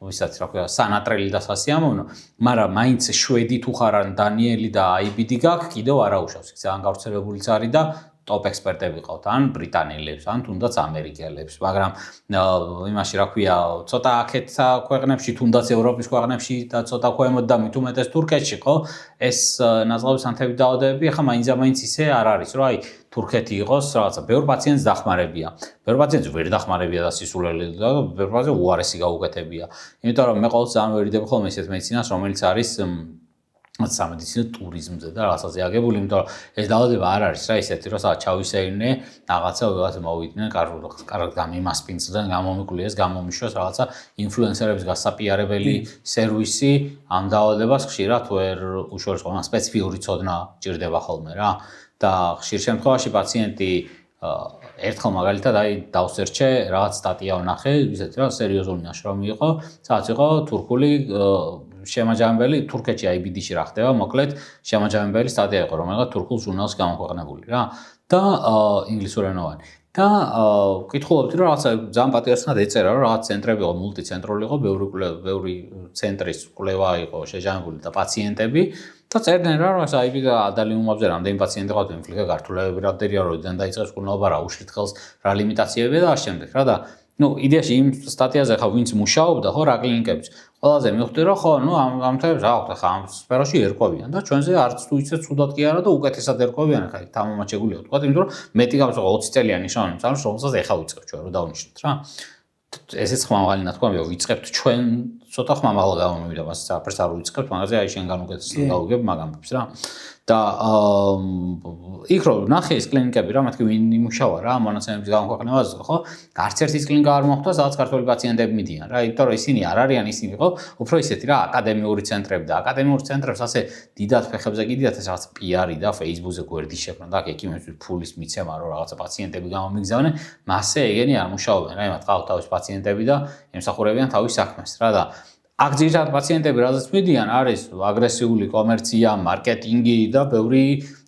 ვისაც რა ქვია, სანატრელი და სასიამოვნო, მაგრამ მაინც შვედი თუ ხარ ან დანიელი და IBD გაქვს, კიდევ არ აუშავს. ძალიან გავრცელებულიც არის და ტოპ ექსპერტები ყავთ, ან ბრიტანელებს, ან თუნდაც ამერიკელებს, მაგრამ იმაში რა ქვია, ცოტა აქეთ ქვეყნებში, თუნდაც ევროპის ქვეყნებში და ცოტა ქვემოთ და მით უმეტეს თურქეთში, ხო? ეს ნაწლავისანთებით დაავადებები ახლა მაინც ისე არ არის, რომ აი თურქეთი იყოს რაღაცა ბევრ პაციენტს დახმარებია. ბევრ პაციენტს ვერ დახმარებია და სისულელი და ბევრ პაციენტს უარესი გაუკეთებია. იმიტომ რომ მე ყოველთვის ძალიან ვერიდებ ხოლმე ისეთ მედიცინას, რომელიც არის სამედიცინო ტურიზმზე და რაღაცაზე აგებული, იმიტომ რომ ეს დაავადება არ არის რა ისეთი, რომ სადაც ჩავისეირნე, რაღაცა მოვიდნენ, კარგად გამიმასპინძლდნენ, გამომიკვლიეს, გამომიშვეს რაღაცა ინფლუენსერების გასაპიარებელი სერვისი ამ დაავადებას ხშირად ვერ უშუალოდ ყველა სპეციფიური ცოდნა ჭირდება ხოლმე რა. და ხშირ შემთხვევაში პაციენტი ერთხელ მაგალითად აი დავსერჩე რაღაც სტატია ვნახე, ისეთი რა სერიოზული ნაშრომი იყო, სადაც იყო თურქული შემაჯამებელი თურქეთში IBD-ში რა ხდება, მოკლედ შემაჯამებელი სტატია იყო, რომელიღაც თურქულ ჟურნალში გამოქვეყნებული რა და ინგლისურენოვანი. და ვკითხულობდი რომ რაღაცა ძალიან პატიარსნად ეწერა რომ რაღაც ცენტრები იყო, მულტიცენტრული იყო, ბევრი ცენტრის კვლევა იყო შეჯამებული და პაციენტები და წერდნენ რა რომ IBD ადალიუმებზე რამდენი პაციენტი ყავთ, ინფლიქა გართულებები რამდენია, როდიდან დაიწყეს კურნალობა, რა უშლით ხელს, რა ლიმიტაციებია და ამ შემდეგ რა და იდეაში იმ სტატიაზე ხა ვინც მუშაობდა ხო რა კლინიკებში ყველაზე მივხვდი რომ ხო ამ თემებს რა ვთქვა ხა ამ სფეროში ერკვევიან და ჩვენზე არც თუ ისე ცუდად კი არა და უკეთესად ერკვევიან ხა თამამაჩეგულია ვთქვა იმიტომ რომ მეტი გამოსაღო 20 წელიანი ნიშნავენ წამს რომელსაც ეხა ვიწყებ ჩვენ რომ დავნიშნოთ რა ესეც ხმამაღალი ნათქვამია რომ ვიწყებთ ჩვენ ცოტა ხმამაღლა გამომივიდა მას საფერს არ ვიწყებთ მაგაზე აი შენ განუკეთესად გავიგებ მაგამებს რა და იქ რომ ნახე ეს კლინიკები რა მათი ვინ იმუშავა რა მონაცემების გამოქვეყნებაზე ხო არც ერთი კლინიკა არ მოხდა სადაც ქართული პაციენტები მიდიან რა იმიტომ რომ ისინი არ არიან ისინი ხო უფრო ისეთი რა აკადემიური ცენტრები და აკადემიურ ცენტრებს ასე დიდად ფეხებზე კიდიათ ეს რაღაც PR-ი და Facebook-ზე გვერდი შექმნა და ექიმებისთვის ფულის მიცემა რომ რაღაცა პაციენტები გამომიგზავნენ მასე ეგენი არ მუშაობენ რა იმათ ყავთ თავის პაციენტები და ემსახურებიან თავის საქმეს რა და აქ ძირითადად პაციენტები რაზეც მიდიან არის აგრესიული კომერცია, მარკეტინგი და ბევრი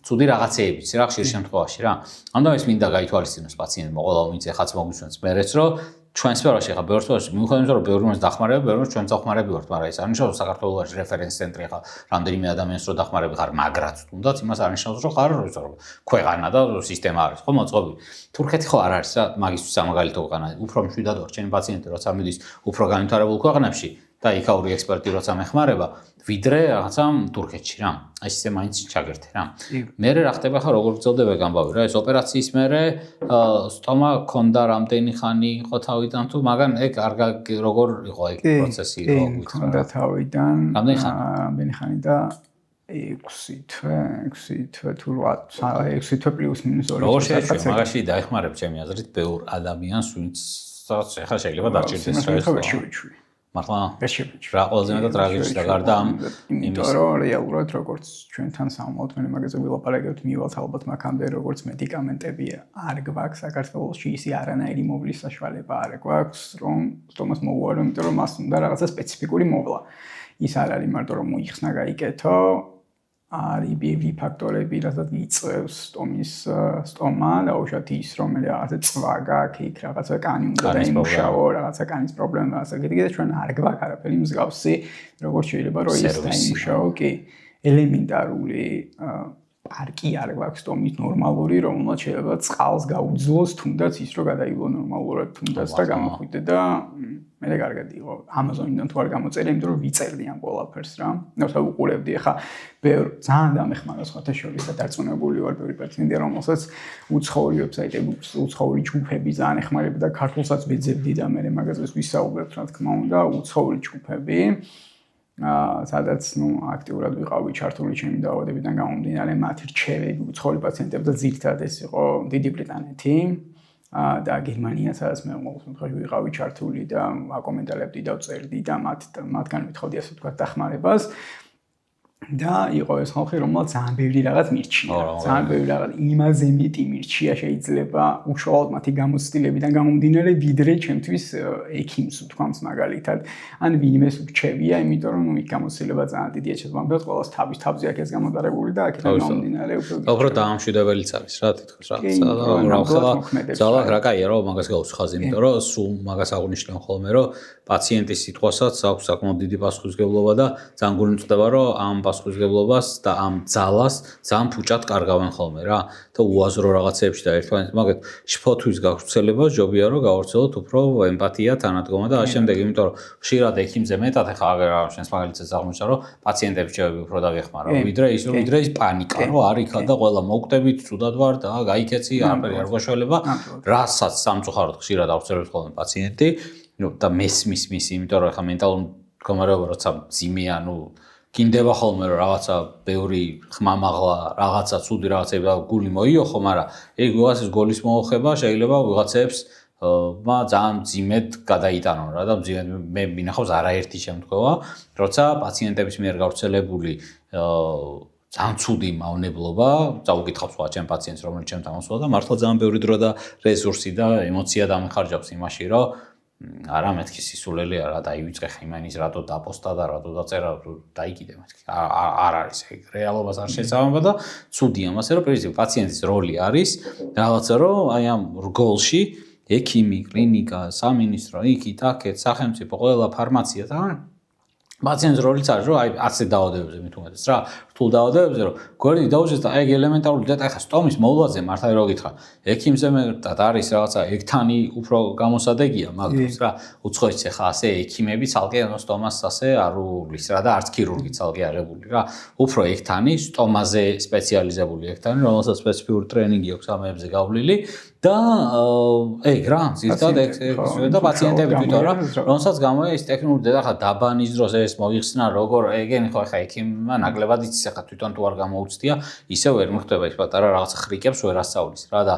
ცუდი რაღაცეებიც რა ხშირ შემთხვევაში რა. ამიტომ ეს მინდა გაითვალისწინოს პაციენტმა, ყველა ვინც ეხაც მოგისვენს მერეც რომ ჩვენ სფეროში ხა ბევრ სფეროში მიუხედავად იმისა რომ ბევრი მას დახმარება, ბევრი მას ჩვენ დახმარები ვართ, მაგრამ ეს არნიშნავს საქართველოს რეფერენს ცენტრი ხა რამდენიმე ადამიანს რო დახმარები ხარ, მაგრაც თუნდაც იმას არნიშნავს რომ ხარ ქვეყანა და სისტემა არის ხო მოწყობილი. თურქეთი ხო არ არის რა მაგისთვის სამაგალითო ქვეყანა, უფრო მშვიდად ვარ ჩემი პაციენტი როცა მიდის უფრო განვითარებულ ქვეყნებში და იქაური ექსპერტი როცა მეხმარება, ვიდრე რაღაცა თურქეთში რა. აი ესე მაინც ჩაგერთე რა. მერე რა ხდება ხა როგორ გრძელდება გამბავი რა, ეს ოპერაციის მერე სტომა ქონდა რამდენი ხანი იყო თავიდან თუ მაგან ეგ არ როგორ იყო ეგ პროცესი რო გითხრა. ქონდა თავიდან რამდენი ხანი და 6 თვე თუ 6 თვე პლუს მინუს 2 როგორ შეიძლება მაგაში დაეხმარებ ჩემი აზრით ბევრ ადამიანს ვინც ახლა შეიძლება დაჭირდეს რა მართლა ბეშებიჩი რა ყველაზე მეტად ტრაგედია და გარდა ამ იმიტომ რომ რეალურად როგორც ჩვენთან სამმაოდ მე მაგაზე ვილაპარაკებთ მივალთ ალბათ მაგამდე როგორც მედიკამენტები არ გვაქვს საქართველოში ისი არანაირი მოვლის საშუალება არ გვაქვს რომ სტომას მოვუარო იმიტომ რომ მას უნდა რაღაცა სპეციფიკური მოვლა ის არ არის მარტო რომ მოიხსნა გაიკეთო არის ბევრი ფაქტორები რასაც იწევს სტომა დაუშვათ ის რომ რაღაცა წვა გაქვს იქ რაღაცა კანი უნდა დაიმუშაო რაღაცა კანის პრობლემა რაღაცა კიდე ჩვენ არ გვაქვს არაფერი მსგავსი როგორც შეიძლება რომ ის დაიმუშაო კი ელემენტარული პარკი არ გვაქვს სტომის ნორმალური რომელმაც შეიძლება წყალს გაუძლოს თუნდაც ის რომ გადაილო ნორმალურად თუნდაც და გამოხვიდე და მე კარგად იყო Amazon-დან თუ არ გამოწერე იმიტომ რომ ვიწერდი ამ ყველაფერს რა ნახე უყურებდი ხა ბევრ ძალიან დამეხმარა სხვათა შორის და დარწმუნებული ვარ ბევრი პაციენტი რომელსაც უცხოური ვებსაიტები უცხოური ჯგუფები ძალიან ეხმარებოდა ქართულსაც ვეძებდი და მე მაგაზეც ვისაუბრებ რა თქმა უნდა უცხოური ჯგუფები სადაც აქტიურად ვიყავი ჩართული ჩემი დაავადებიდან გამომდინარე მათი რჩევები უცხოური პაციენტები და ძირითადად ეს იყო დიდი ბრიტანეთი და გერმანია სადაც მე მოხდა ვიყავი ჩართული და აკომენტალებდი და ვწერდი და მათგან ვითხოვდი ასე ვთქვათ დახმარებას და იყო ეს ხალხი რომელსაც ძალიან ბევრი რაღაც მირჩია ძალიან ბევრი რაღაც იმაზე მეტი მირჩია შეიძლება უშუალოდ მათი გამოცდილებიდან გამომდინარე ვიდრე ჩემთვის ექიმს ვთქვამს მაგალითად ან ვინმეს ვრჩევია იმიტომ რომ იქ გამოცდილება ძალიან დიდია შესაბამისად ყოველს თავის თავზე აქ ეს გამოდარებული და აქედან გამომდინარე უფრო დაამშვიდებელიც არის რა თითქოს რა ძალა რა კაია რომ მაგას გავუცხაზე იმიტომ რომ სულ მაგას აღნიშნავ ხოლმე რომ პაციენტის სიტყვასაც აქვს საკმაოდ დიდი პასუხისმგებლობა და ძალიან გულწრფელია რომ ამ პასუხისმგებლობას და ამ ძალას ძალიან ფუჭად კარგავენ ხოლმე რა და უაზრო რაღაცეებში და ერთმანეთს მაგეთ შფოთვის გავრცელება ჯობია რომ გავვრცელოთ უფრო ემპათია თანადგომა და ამ შემდეგ იმიტომ რომ ხშირად ექიმზე მეტად ახლა აგერ შენს მაგალითად აღმოჩნდა რომ პაციენტებს შეიძლება უფრო დაგეხმარო ვიდრე ის პანიკა რომ არ იქა და ყველა მოვკვდებით ცუდად ვარ და გაიქეცი არაფერი არ გვაშველება რასაც სამწუხაროდ ხშირად ავრცელებს ხოლმე პაციენტი და მესმის იმიტომ რომ ახლა მენტალურ მდგომარეობა როცა მძიმეა კიდევა ხოლმე რომ რაღაცა ბევრი ხმამაღლა რაღაცა ცუდი რაღაცები და გული მოიოხო მაგრამ ეგ ვიღაცის გოლის მოუხება შეიძლება ვიღაცებს ძალიან მძიმედ გადაიტანონ რა და მძიმედ მე მინახავს არაერთი შემთხვევა როცა პაციენტების მიერ გავრცელებული ძალიან ცუდი მავნებლობა წაუკითხავს სხვა ჩემ პაციენტს რომელიც ჩემთან მოსვლა და მართლა ძალიან ბევრი დრო და რესურსი და ემოცია დამეხარჯავს იმაში რომ არა მეთქი სისულელი არა დაივიწყე ხიმანის რატო დაპოსტა და რატო დაწერა დაიკიდე მეთქი არ არის ეგ რეალობას არ შეცავება და ცუდია მასე რომ პრინციპი პაციენტის როლი არის რაღაცა რომ აი ამ რგოლში ექიმი კლინიკა სამინისტრო იქით აქეთ სახელმწიფო ყველა ფარმაცია და პაციენტის როლიც არის რომ აი ასე დაავადებებზე მით უმეტეს რა რთულ დაავადებებზე რომ გვერდი დაუშვეს და ეგ ელემენტარული დეტა ხა სტომის მოვლაზე მართლა რო გითხრა ექიმზე მეტად არის რაღაცა ეგთანი უფრო გამოსადეგია მაგდროს რა უცხოეთს ხა ასე ექიმები ცალკე სტომას ასე არ უვლის რა და არც ქირურგი ცალკე აღებული რა უფრო ეგთანი სტომაზე სპეციალიზებული ეგთანი რომელსაც სპეციფიკური ტრენინგი აქვს ამებზე გავლილი და ეგ რა ზუსტად ეგ და პაციენტები თვითონ რა რომელსაც გამოია ის ტექნიკური დეტა ხა დაბანის დროს ეს მოიხსნა როგორ ეგენი ხო ხა ექიმმა ნაკლებად იცის ხა თვითონ თუ არ გამოუცდია ისე ვერ მიხვდება ის პატარა რაღაცა ხრიკებს ვერ ასწავლის რა და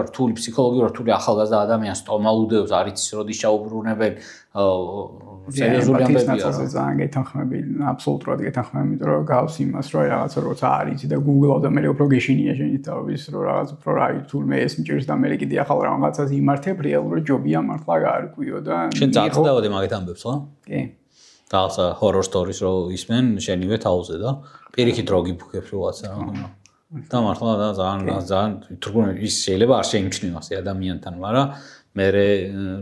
რთული ფსიქოლოგიურად რთული ახალგაზრდა ადამიანს სტომა უდევს არ იცის როდის ჩაუბრუნებენ სერიოზული ამბებია რა ძალიან გეთანხმები აბსოლუტურად გეთანხმები იმიტომ რომ გავს იმას რომ რაღაცა როცა არ იცი და Google-ავ და მე უფრო გეშინია შენი თავის რომ რაღაც უფრო რა თურმე ეს მჭირს და მე კიდე ახალ რაღაცას იმართებ რეალურად ჯობია მართლა გაარკვიო და შენ წაწდავდე მაგეთ ამბებს ხო? კი რაღაცა horror stories რო ისმენ შენივე თავზე და პირიქით რო გიფუქებს რაღაცა და მართლა და ძალიან თურმე ის შეიძლება არ შეიმჩნევას ადამიანთან მაგრამ მე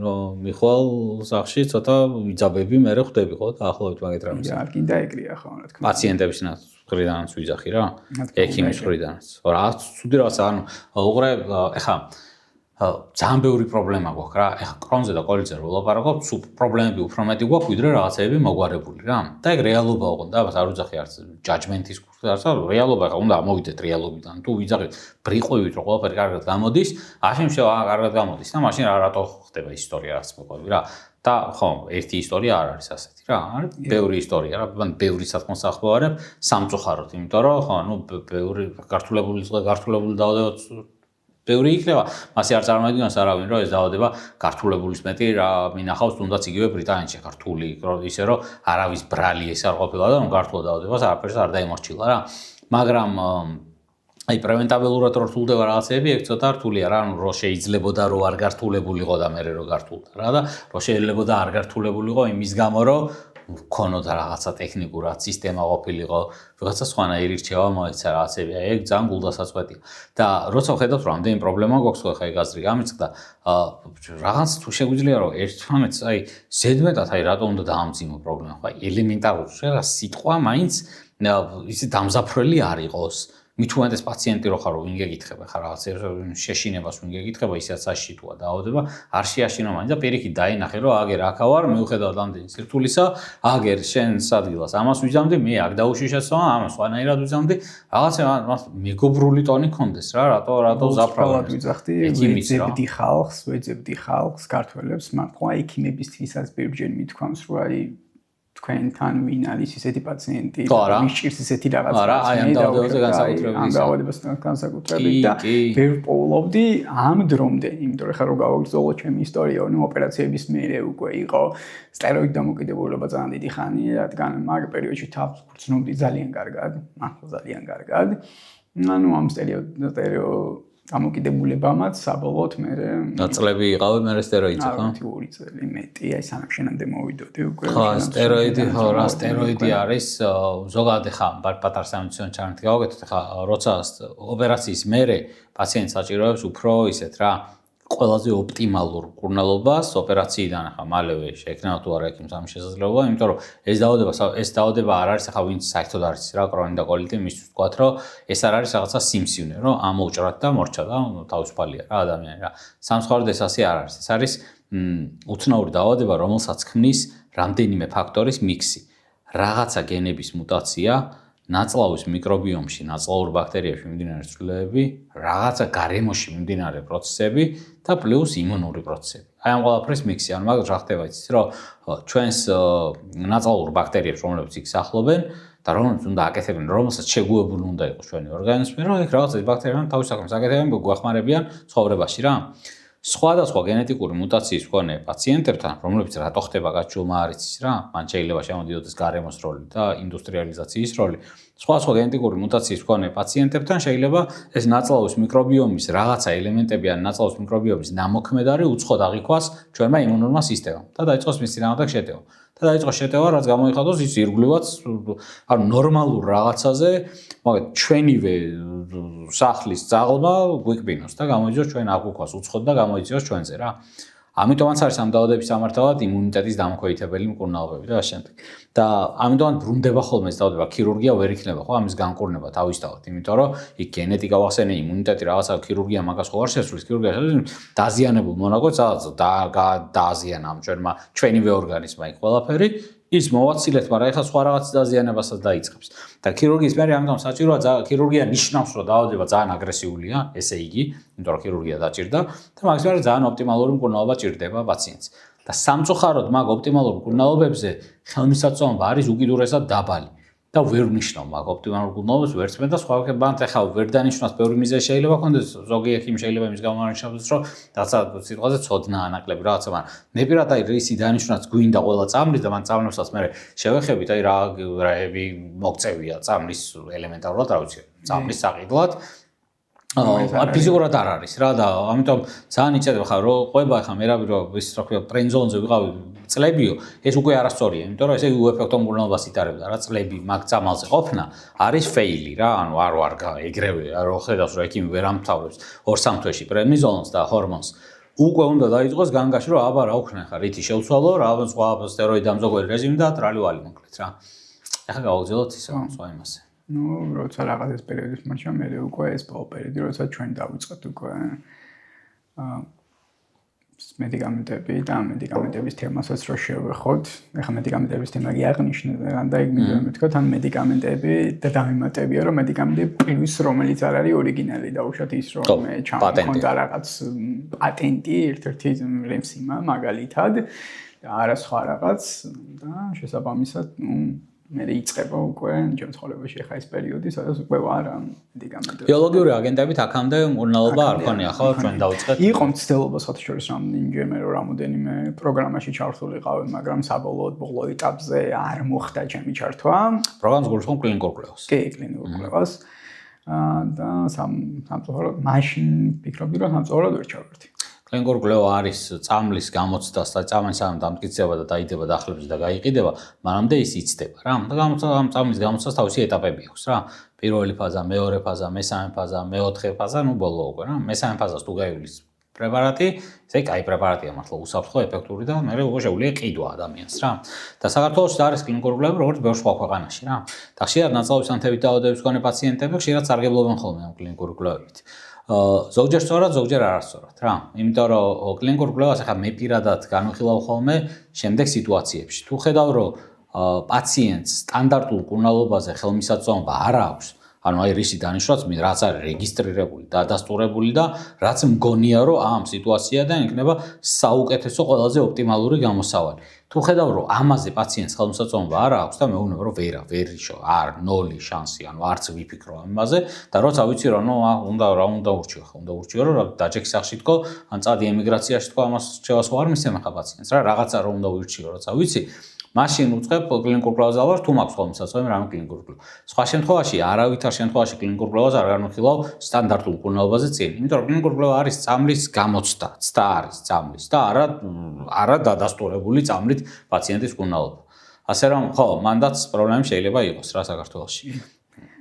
რომ მიხვალ სახში ცოტა ვიძაბები მე ხვდები ხო დაახლოებით მაგეთ რამეს არ კიდე ეგრეა ხო რა თქმა უნდა პაციენტების მხრიდანაც ვიძახი რა ექიმის მხრიდანაც რა ცუდი რაღაცა ანუ უყურე ეხა ძალიან ბევრი პრობლემა გვაქვს რა. ეხლა კრონზე და კოლიძეზე ვლაპარაკობ, პრობლემები უფრო მეტი გვაქვს, ვიდრე რაღაცეები მოგვარებული რა. და ეგ რეალობა ოღონდ და არ უძახი არც ჯაჯმენტის კურსი, რეალობა ხა უნდა ამოვიდეთ რეალობიდან. თუ ვიძახით ბრიყვივით რომ ყველაფერი კარგად გამოდის, აშენ შევა კარგად გამოდის და მაშინ რატო ხდება ისტორია რაც მოყვები რა. და ხო, ერთი ისტორია არ არის ასეთი რა. არის ბევრი ისტორია რა. მან ბევრი სათქმელს ახმოვარებ სამწუხაროდ, იმიტომ რომ ხო, ბევრი გართულებული დაავადებას ბევრი იქნება, მასე არ წარმოიდგინოს არავინ, რომ ეს დაავადება გართულებულის მეტი რა მინახავს, თუნდაც იგივე ბრიტანეთში გართული, ისე რომ არავის ბრალი ეს არ ყოფილა და რომ გართულ დაავადებას არაფერს არ დაიმორჩილა რა. მაგრამ აი პრევენტაბელურად რო რთულდება რაღაცეები, ეგ ცოტა რთულია რა, რომ შეიძლებოდა რომ არ გართულებულიყო და მე რო გართულდა რა და რომ შეიძლებოდა არ გართულებულიყო იმის გამო, რომ ქონოდა რაღაცა ტექნიკურად სისტემა ყოფილიყო, ვიღაცა სხვანაირი რჩევა მოეცა რაღაცები, აი ეგ ძალიან გულდასაწყვეტია. და როცა ვხედავთ რომ ამდენი პრობლემა გვაქვს ხო ხა ეგ აზრი გამიწყდა, რაღაც თუ შეგვიძლია რომ ერთმანეთს აი ზედმეტად აი რატო უნდა დაამძიმო პრობლემა, ხო აი ელემენტარული რა სიტყვა მაინც ისე დამზაფრელი არ იყოს. მით უმეტეს პაციენტი რო ხარ რომ ვინ გეკითხება ხა რაღაც შეშინებას ვინ გეკითხება ისაც აშიტუა დაავადება არ შეაშინა მაინც და პირიქით დაინახე რომ აგერ აქა ვარ მიუხედავად ამდენი სირთულისა აგერ შენს ადგილას ამას ვიზამდი მე აქ დაუშიშესო ამას სხვანაირად ვიზამდი რაღაცა მეგობრული ტონი კონდეს რა რატო ზაფრავად ვიძახდი ვეძებდი ხალხს ქართველებს მართლა ექიმებისთვისაც ბევრჯერ მithქვამს რომ აი თქვენთან ვინ არის ისეთი პაციენტი, მისჭირს ისეთი რაღაცა. არა, აი ამ დაავადებაზე განსაკუთრებით. ამ დაავადებასთან განსაკუთრებით და ვერ პოულობდი ამ დრომდე, იმიტომ რომ ხა რო გავაგრძელო ჩემი ისტორია, ნუ ოპერაციების მერე უკვე იყო სტეროიდ დამოკიდებულება ძალიან დიდი ხანი, რადგან მაგ პერიოდში თავს გრძნობდი ძალიან კარგად, მართლა ძალიან კარგად. ანუ ამ სტერეო დამოკიდებულებამაც საბოლოოდ მე ნაწლები იყავი მე სტეროიდზე ხო? 2 წელი მეტი, აი სანამ შენამდე მოვიდოდი უკვე. ხო, სტეროიდი ხო, რა სტეროიდი არის ზოგადად ხა პატარ სამედიცინო ჩარნეთი გავაკეთოთ ხა როცა ოპერაციის მერე პაციენტს საჭიროებს უფრო ისეთ რა ყველაზე ოპტიმალურ კურნალობას ოპერაციიდან ხა მალევე შეექნება თუ არა ექიმს ამ შესაძლებლობა, იმიტომ რომ ეს დაავადება არ არის ხა ვინც საერთოდ არის რა კრონი და კოლიტი მისთვის ვთქვათ რომ ეს არ არის რაღაცა სიმსივნე რომ ამოუჭრათ და მორჩა და თავისუფალია რა ადამიანი რა. სამსხვერპლოდ ეს ასე არ არის. ეს არის უცნაური დაავადება, რომელსაც ქმნის რამდენიმე ფაქტორის მიქსი. რაღაცა გენების მუტაცია ნაწლავის მიკრობიომში, ნაწლაურ ბაქტერიებში მიმდინარე ცვლილებები, რაღაცა გარემოში მიმდინარე პროცესები და პლუს იმუნური პროცესები. აი ამ ყველაფრის მიქსი, ანუ მაგ რა ხდება იცით, რომ ჩვენს ნაწლაურ ბაქტერიებს, რომლებიც იქ სახლობენ და რომლებიც უნდა აკეთებენ, რომელსაც შეგუებული უნდა იყოს ჩვენი ორგანიზმი, რომ იქ რაღაცა ბაქტერიები თავის საქმეს აკეთებენ, გვახმარებიან ცხოვრებაში რა. სხვადასხვა გენეტიკური მუტაციის მქონე პაციენტებთან, რომლებიც რატო ხდება გაჩვეულმა არ იცის რა, მან შეიძლება შემოდიოდეს გარემოს როლი და ინდუსტრიალიზაციის როლი. სხვადასხვა გენეტიკური მუტაციის მქონე პაციენტებთან შეიძლება ეს ნაწლავის მიკრობიომის რაღაცა ელემენტები ან ნაწლავის მიკრობიომის ნამოქმედარი უცხოდ აღიქვას ჩვენმა იმუნურმა სისტემამ და დაიწყოს მის წინააღმდეგ შეტევა. და დაიწყოს შეტევა, რაც გამოიხადოს ის ირგვლივაც, ანუ ნორმალურ რაღაცაზე, მაგათ ჩვენივე სახლის ძაღლმა გვიკბინოს და გამოიძიოს ჩვენ აგვიქვას უცხოდ და გამოიძიოს ჩვენზე რა. ამიტომაც არის ამ დაავადების სამართავად იმუნიტეტის დამოქვეითებელი მკურნალობები და ამავდროულად. და ამიტომაც ბრუნდება ხოლმე ეს დაავადება, ქირურგია ვერ იქნება ხო ამის განკურნება თავისთავად, იმიტომ რომ იქ გენეტიკა ვახსენე, იმუნიტეტი რაღაცა ქირურგია მაგას ხო არ შესრულებს, ქირურგია დაზიანებულ მონაკვეთს დააზიანა ამ ჩვენივე ორგანიზმა იქ ყველაფერი. ის მოვაცილეთ, მაგრამ ეხლა სხვა რაღაც დაზიანებასაც დაიწყებს. და ქირურგიის მერე ამიტომ საჭიროა ქირურგია ნიშნავს, რომ დაავადება ძალიან აგრესიულია, ესე იგი, იმიტომ რომ ქირურგია დაჭირდა და მაგის მერე ძალიან ოპტიმალური მკურნალობა ჭირდება პაციენტს. და სამწუხაროდ მაგ ოპტიმალურ მკურნალობებზე ხელმისაწვდომობა არის უკიდურესად დაბალი. და ვერ ვნიშნავ მაგ ოპტიმალურ მკურნალობას ვერც მე და სხვა ბანთ ახლა ვერ დანიშნავს ბევრი მიზეზი შეიძლება ქონდეს ზოგი ექიმი შეიძლება იმის გამო არ ნიშნავს რომ რაღაცა სიტყვაზე ცოდნა ანაკლები რაღაცა მაგრამ მე პირადად აი რისი დანიშნავს გვინდა ყველა წამლის და მან წამლებსაც მე შევეხებით აი რაები მოგწევია წამლის ელემენტარულად რა ვიცი წამლის საყიდლად ფიზიკურად არ არის რა და ამიტომ ძალიან იწედება ხა რომ ყვება ხა მე რა ის რა ქვია ტრენზონზე ვიყავი წლებიო ეს უკვე არასწორია იმიტომ რომ ესე უეფექტო მკურნალობას იტარებდა რა წლები მაგ წამალზე ყოფნა არის ფეილი რა ანუ არ ეგრევე რო ხედავს რომ ექიმი ვერ ამთავრებს 2-3 თვეში პრედნიზოლონს და ჰორმონს უკვე უნდა დაიწყოს განგაში რომ აბა რა უქნა ხა რითი შევცვალო რა სხვა სტეროიდ დამზოგველი რეჟიმი და ტრალივალი მოკლედ რა ახლა გავაგზავნოთ ისე სხვა იმასე ну, როცა რაღაც ეს პერიოდის მარჩა მე უკვე ეს პერიოდი, როცა ჩვენ დავიწყეთ უკვე მედიკამენტები და მედიკამენტების თემასაც რო შევეხოთ, ეხლა მედიკამენტების თემა აღნიშნე და იქ მინდა მეთქოთ, ან მედიკამენტები და დამემატებია, რომ მედიკამენტები პლუს რომელიც არ არის ორიგინალი და უშუალოდ ის რომ ჩამოხონდა რაღაც პატენტი ერთ-ერთი რემსიმა მაგალითად და არა სხვა რაღაც და შესაბამისად, მე იწყება უკვე ჩემ ცხოვრებაში ხა ეს პერიოდი, სადაც უკვე ვარ მედიკამენტები. ბიოლოგიური აგენტებით აქამდე მკურნალობა არ ქონია, ხო? ჩვენ დავიწყეთ. იყო მცდელობა საერთოდ შორის რამდენიმე რამოდენიმე პროგრამაში ჩართულიყავი, მაგრამ საბოლოოდ ბოლო ეტაპზე არ მოხდა ჩემი ჩართვა. პროგრამას გულისხმობ კლინიკურ კვლევას. კი, კლინიკურ კვლევას. და სამწუხაროდ მაშინ ფიქრობდი, რომ სამწუხაროდ ვერ ჩავერთი. კლინიკურ კვლევა არის წამლის გამოცდა, წამლის დამტკიცება და დაიდება დახლებში და გაიყიდება, მანამდე ის იცდება რა. და წამლის გამოცდას თავისი ეტაპები აქვს რა. პირველი ფაზა, მეორე ფაზა, მესამე ფაზა, მეოთხე ფაზა, ნუ ბოლო უკვე რა. მესამე ფაზას თუ გაივლის პრეპარატი, ესე კაი პრეპარატია მართლა უსაფრთხო, ეფექტური და მე უკვე შეუძლია ყიდვა ადამიანს რა. და საქართველოში არის კლინიკური კვლევა როგორც ბევრ სხვა ქვეყანაში რა. და ხშირად ნაწლავის ანთებით დაავადებების მქონე პაციენტები ხშირად სარგებლობენ ხოლმე ამ კლინიკური კვლევებით. ზოგჯერ სწორად, ზოგჯერ არასწორად რა. იმიტომ რომ კლინიკურ კვლევას ახლა მე პირადად განვიხილავ ხოლმე შემდეგ სიტუაციებში. თუ ხედავ რომ პაციენტს სტანდარტულ მკურნალობაზე ხელმისაწვდომობა არ აქვს, ანუ აი რისი დანიშნულაც რაც არის რეგისტრირებული, დადასტურებული და რაც მგონია რომ ამ სიტუაციიდან იქნება საუკეთესო ყველაზე ოპტიმალური გამოსავალი. თუ ხედავ რომ ამაზე პაციენტს ხელმისაწვდომობა არ აქვს და მეუბნება რომ ვერიშო, არ 0 შანსი, ანუ არც ვიფიქრო ამაზე და როცა ვიცი რომ უნდა ურჩიო, უნდა ურჩიო რომ დაჯექი სახში თქო, ან წადი ემიგრაციაში თქო, ამას შევას ხო არ მისცემ ახლა პაციენტს რა, რაღაცა რომ უნდა ვირჩიო, როცა ვიცი მაშინ უწყებ კლინიკურ კვლევას დავარ, თუ მაქვს ხოლმე რამე კლინიკურ კვლევა. სხვა შემთხვევაში, არავითარ შემთხვევაში კლინიკურ კვლევას არ განვიხილავ სტანდარტულ მკურნალობაზე წინ. იმიტომ რომ კლინიკურ კვლევა არის წამლის გამოცდა, ცდა არის წამლის და არა დადასტურებული წამლით პაციენტის მკურნალობა. ასე რომ, ხო, მანდაც პრობლემები შეიძლება იყოს რა საქართველოში.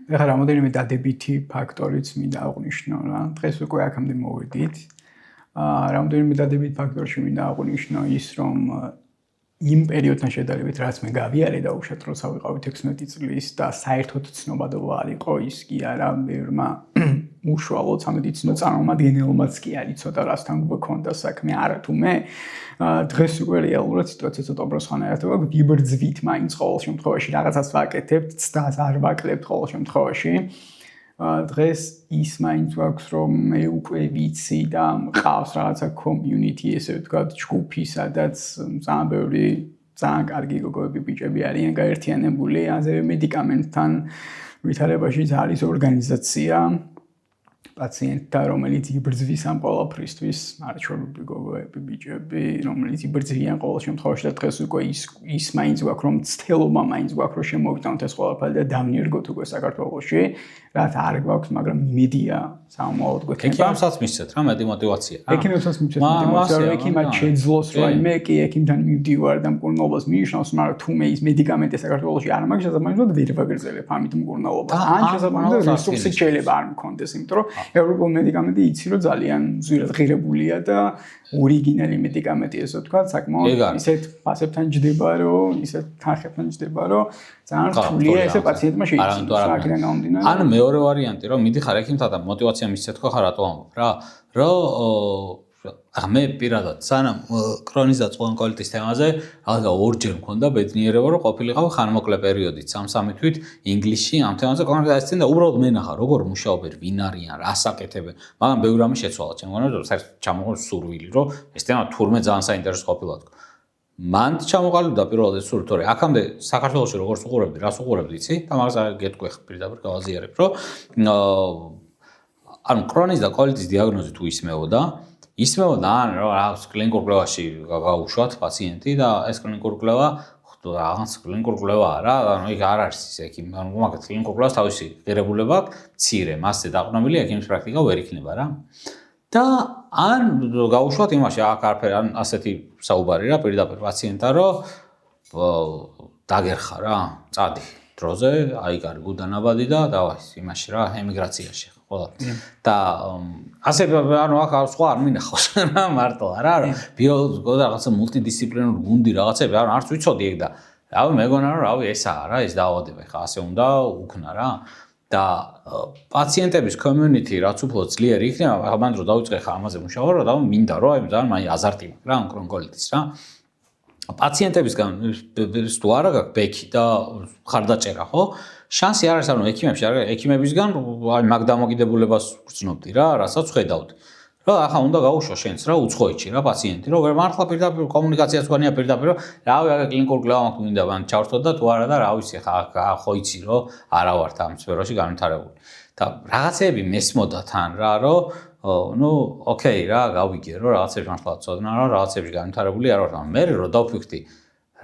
ეხლა რამოდენიმე დადებითი ფაქტორიც მინდა აღვნიშნო რა. დღეს უკვე აქამდე მოვედით. რამოდენიმე დადებითი ფაქტორში მინდა აღვნიშნო ის, რომ იმ პერიოდთან შედარებით რაც მე გავიარე და უშუალოდ როცა ვიყავი 16 წლის და საერთოდ ცნობადობა არ იყო ის კი არა მერმა უშუალოდ სამედიცინო წარმომადგენელმაც კი არ იცოდა რასთან გვქონდა საქმე არა თუ მე დღეს უკვე რეალურად სიტუაცია ცოტა უბრალოდ ხანერათობა ვიბრძვით მაინც ყოველ შემთხვევაში რაღაცას ვაკეთებთ ცდას არ ვაკლებთ ყოველ შემთხვევაში დღეს ის მაინც აქვს რომ მე უკვე ვიცი და მყავს რაღაცა community ესე ვთქვათ ჯგუფი სადაც ძალიან ბევრი ძალიან კარგი გოგოები ბიჭები არიან გაერთიანებული ასევე მედიკამენტთან ვითარებაშიც არის ორგანიზაცია პაციენტთა რომელიც იბრძვის ამ ყველაფრისთვის არჩეულები გოგოები ბიჭები რომელიც იბრძვიან ყოველ შემთხვევაში და დღეს უკვე ის მაინც გვაქვს რომ ცდელობა მაინც გვაქვს რომ შემოვიტანოთ ეს ყველაფერი და დავნერგოთ უკვე საქართველოში რაც არ გვაქვს მაგრამ იმედია სამომავლოდ გვექნება ექიმებსაც მისცეთ რა მეტი мотиваცია რა ექიმებსაც მისცეთ мотиваცია რომ ექიმად შეძლოს რომ მე კი ექიმთან მივდივარ და მკურნალობას მიიჩნევს მაგრამ თუ მე ის მედიკამენტი საქართველოში არ მაქვს შესაბამისად ვერ ვაგრძელებ ამით მკურნალობას ან შესაბამისად რესურსი შეიძლება არ მქონდეს იმიტომ რომ ევროპულ მედიკამენტი იცი რომ ძალიან ზუსტად ღირებულია და ორიგინალი მედიკამენტი ესე ვთქვათ საკმაოდ ისეთ ფასებთან ჯდება რომ ისეთ თანხებთან ჯდება რომ ძალიან რთულია ესე პაციენტმა შეიცნოს აქედან გამომდინარე ან მეორე ვარიანტი რომ მიდიხარ ექიმთან და мотиваცია მისცეთ ხო ხარ რატო ამბობ რა რომ მე პირადად სანამ კრონის და წყალმოვარდნის კოლიtis თემაზე რაღაცა ორჯერ მქონდა ბედნიერება რომ ყოფილიყავ ხანმოკლე პერიოდით 3 თვით ინგლისში ამ თემაზე კონკრეტულად ასწინდა უბრალოდ მენახა როგორ მუშაობენ ვინ არიან რას აკეთებენ მაგრამ ბევრი რამე შეცვალა ჩემ გონებაში რომ საერთოდ ჩამოყალიბდა სურვილი რომ ეს თემა თურმე ძალიან საინტერესო ყოფილა თქო მან ჩამოყალიბდა პირველად ეს სურვილი თორე აქამდე საქართველოში როგორც უყურებდი რას უყურებდი იცი და მაგას გეტყვი პირდაპირ გავაზიარებ რომ ანუ კრონის და კოლიtis დიაგნოზი თუ ისმევოდა ისმევოდა ან რაღაც კლინიკურ კვლევაში გაუშვათ პაციენტი და ეს კლინიკურ კვლევა რაღაც კლინიკურ კვლევაა რა ანუ იქ არ არის ის ექიმი ანუ მაგათ კლინიკურ კვლევას თავისი ღირებულება მცირე მასზე დაყრდნობილი ექიმის პრაქტიკა ვერ იქნება რა და ან გაუშვათ იმაში აქ არაფერი ან ასეთი საუბარი რა პირდაპირ პაციენტთან რომ დაგერხა რა წადი დროზე აი კარგი გუდანაბადი და დავაი იმაში რა ემიგრაციაში ყველა და ასე ანუ აქ სხვა არ მინახავს რა მარტო არა ბიოლოგია რაღაცა მულტიდისციპლინური გუნდი რაღაცები არ არც ვიცოდი ეგ და რავი მეგონა რომ რავი ესაა რა ეს დაავადება ხა ასე უნდა უქნა რა და პაციენტების community რაც უფრო ძლიერი იქნება, ახლა მანდ რო დავიწყე ხა ამაზე მუშაობა, რომ მინდა რომ აი ძალიან მაინც აზარტი მაქვს რა ონკოლოგის რა. პაციენტებისგან თუ არა გაქვს ბექი და ხარდაჭერა, ხო? შანსი არ არის, ანუ ექიმებისგან აი მაგ დამოკიდებულებას ვგრძნობდი რა, რასაც ხედავთ. რა ახლა უნდა გაუშვა შენც რა უცხოეთში რა პაციენტი, რომ ვერ მართლა პირდაპირ კომუნიკაციას გქონია პირდაპირ, რომ რავი აგ კლინიკურ კვლევამ გვინდა მან ჩავრთო და თუ არა და რა ვიცი ხა ხო იცი რომ არა ვართ ამ სფეროში განვითარებული. და რაღაცეები მესმოდა თან რა, რომ ну, окей, რა, გავიგე, რომ რაღაცები მართლა წოდნა, რომ რაღაცები განვითარებული არ ვარ, მე რო დავფიქრდი,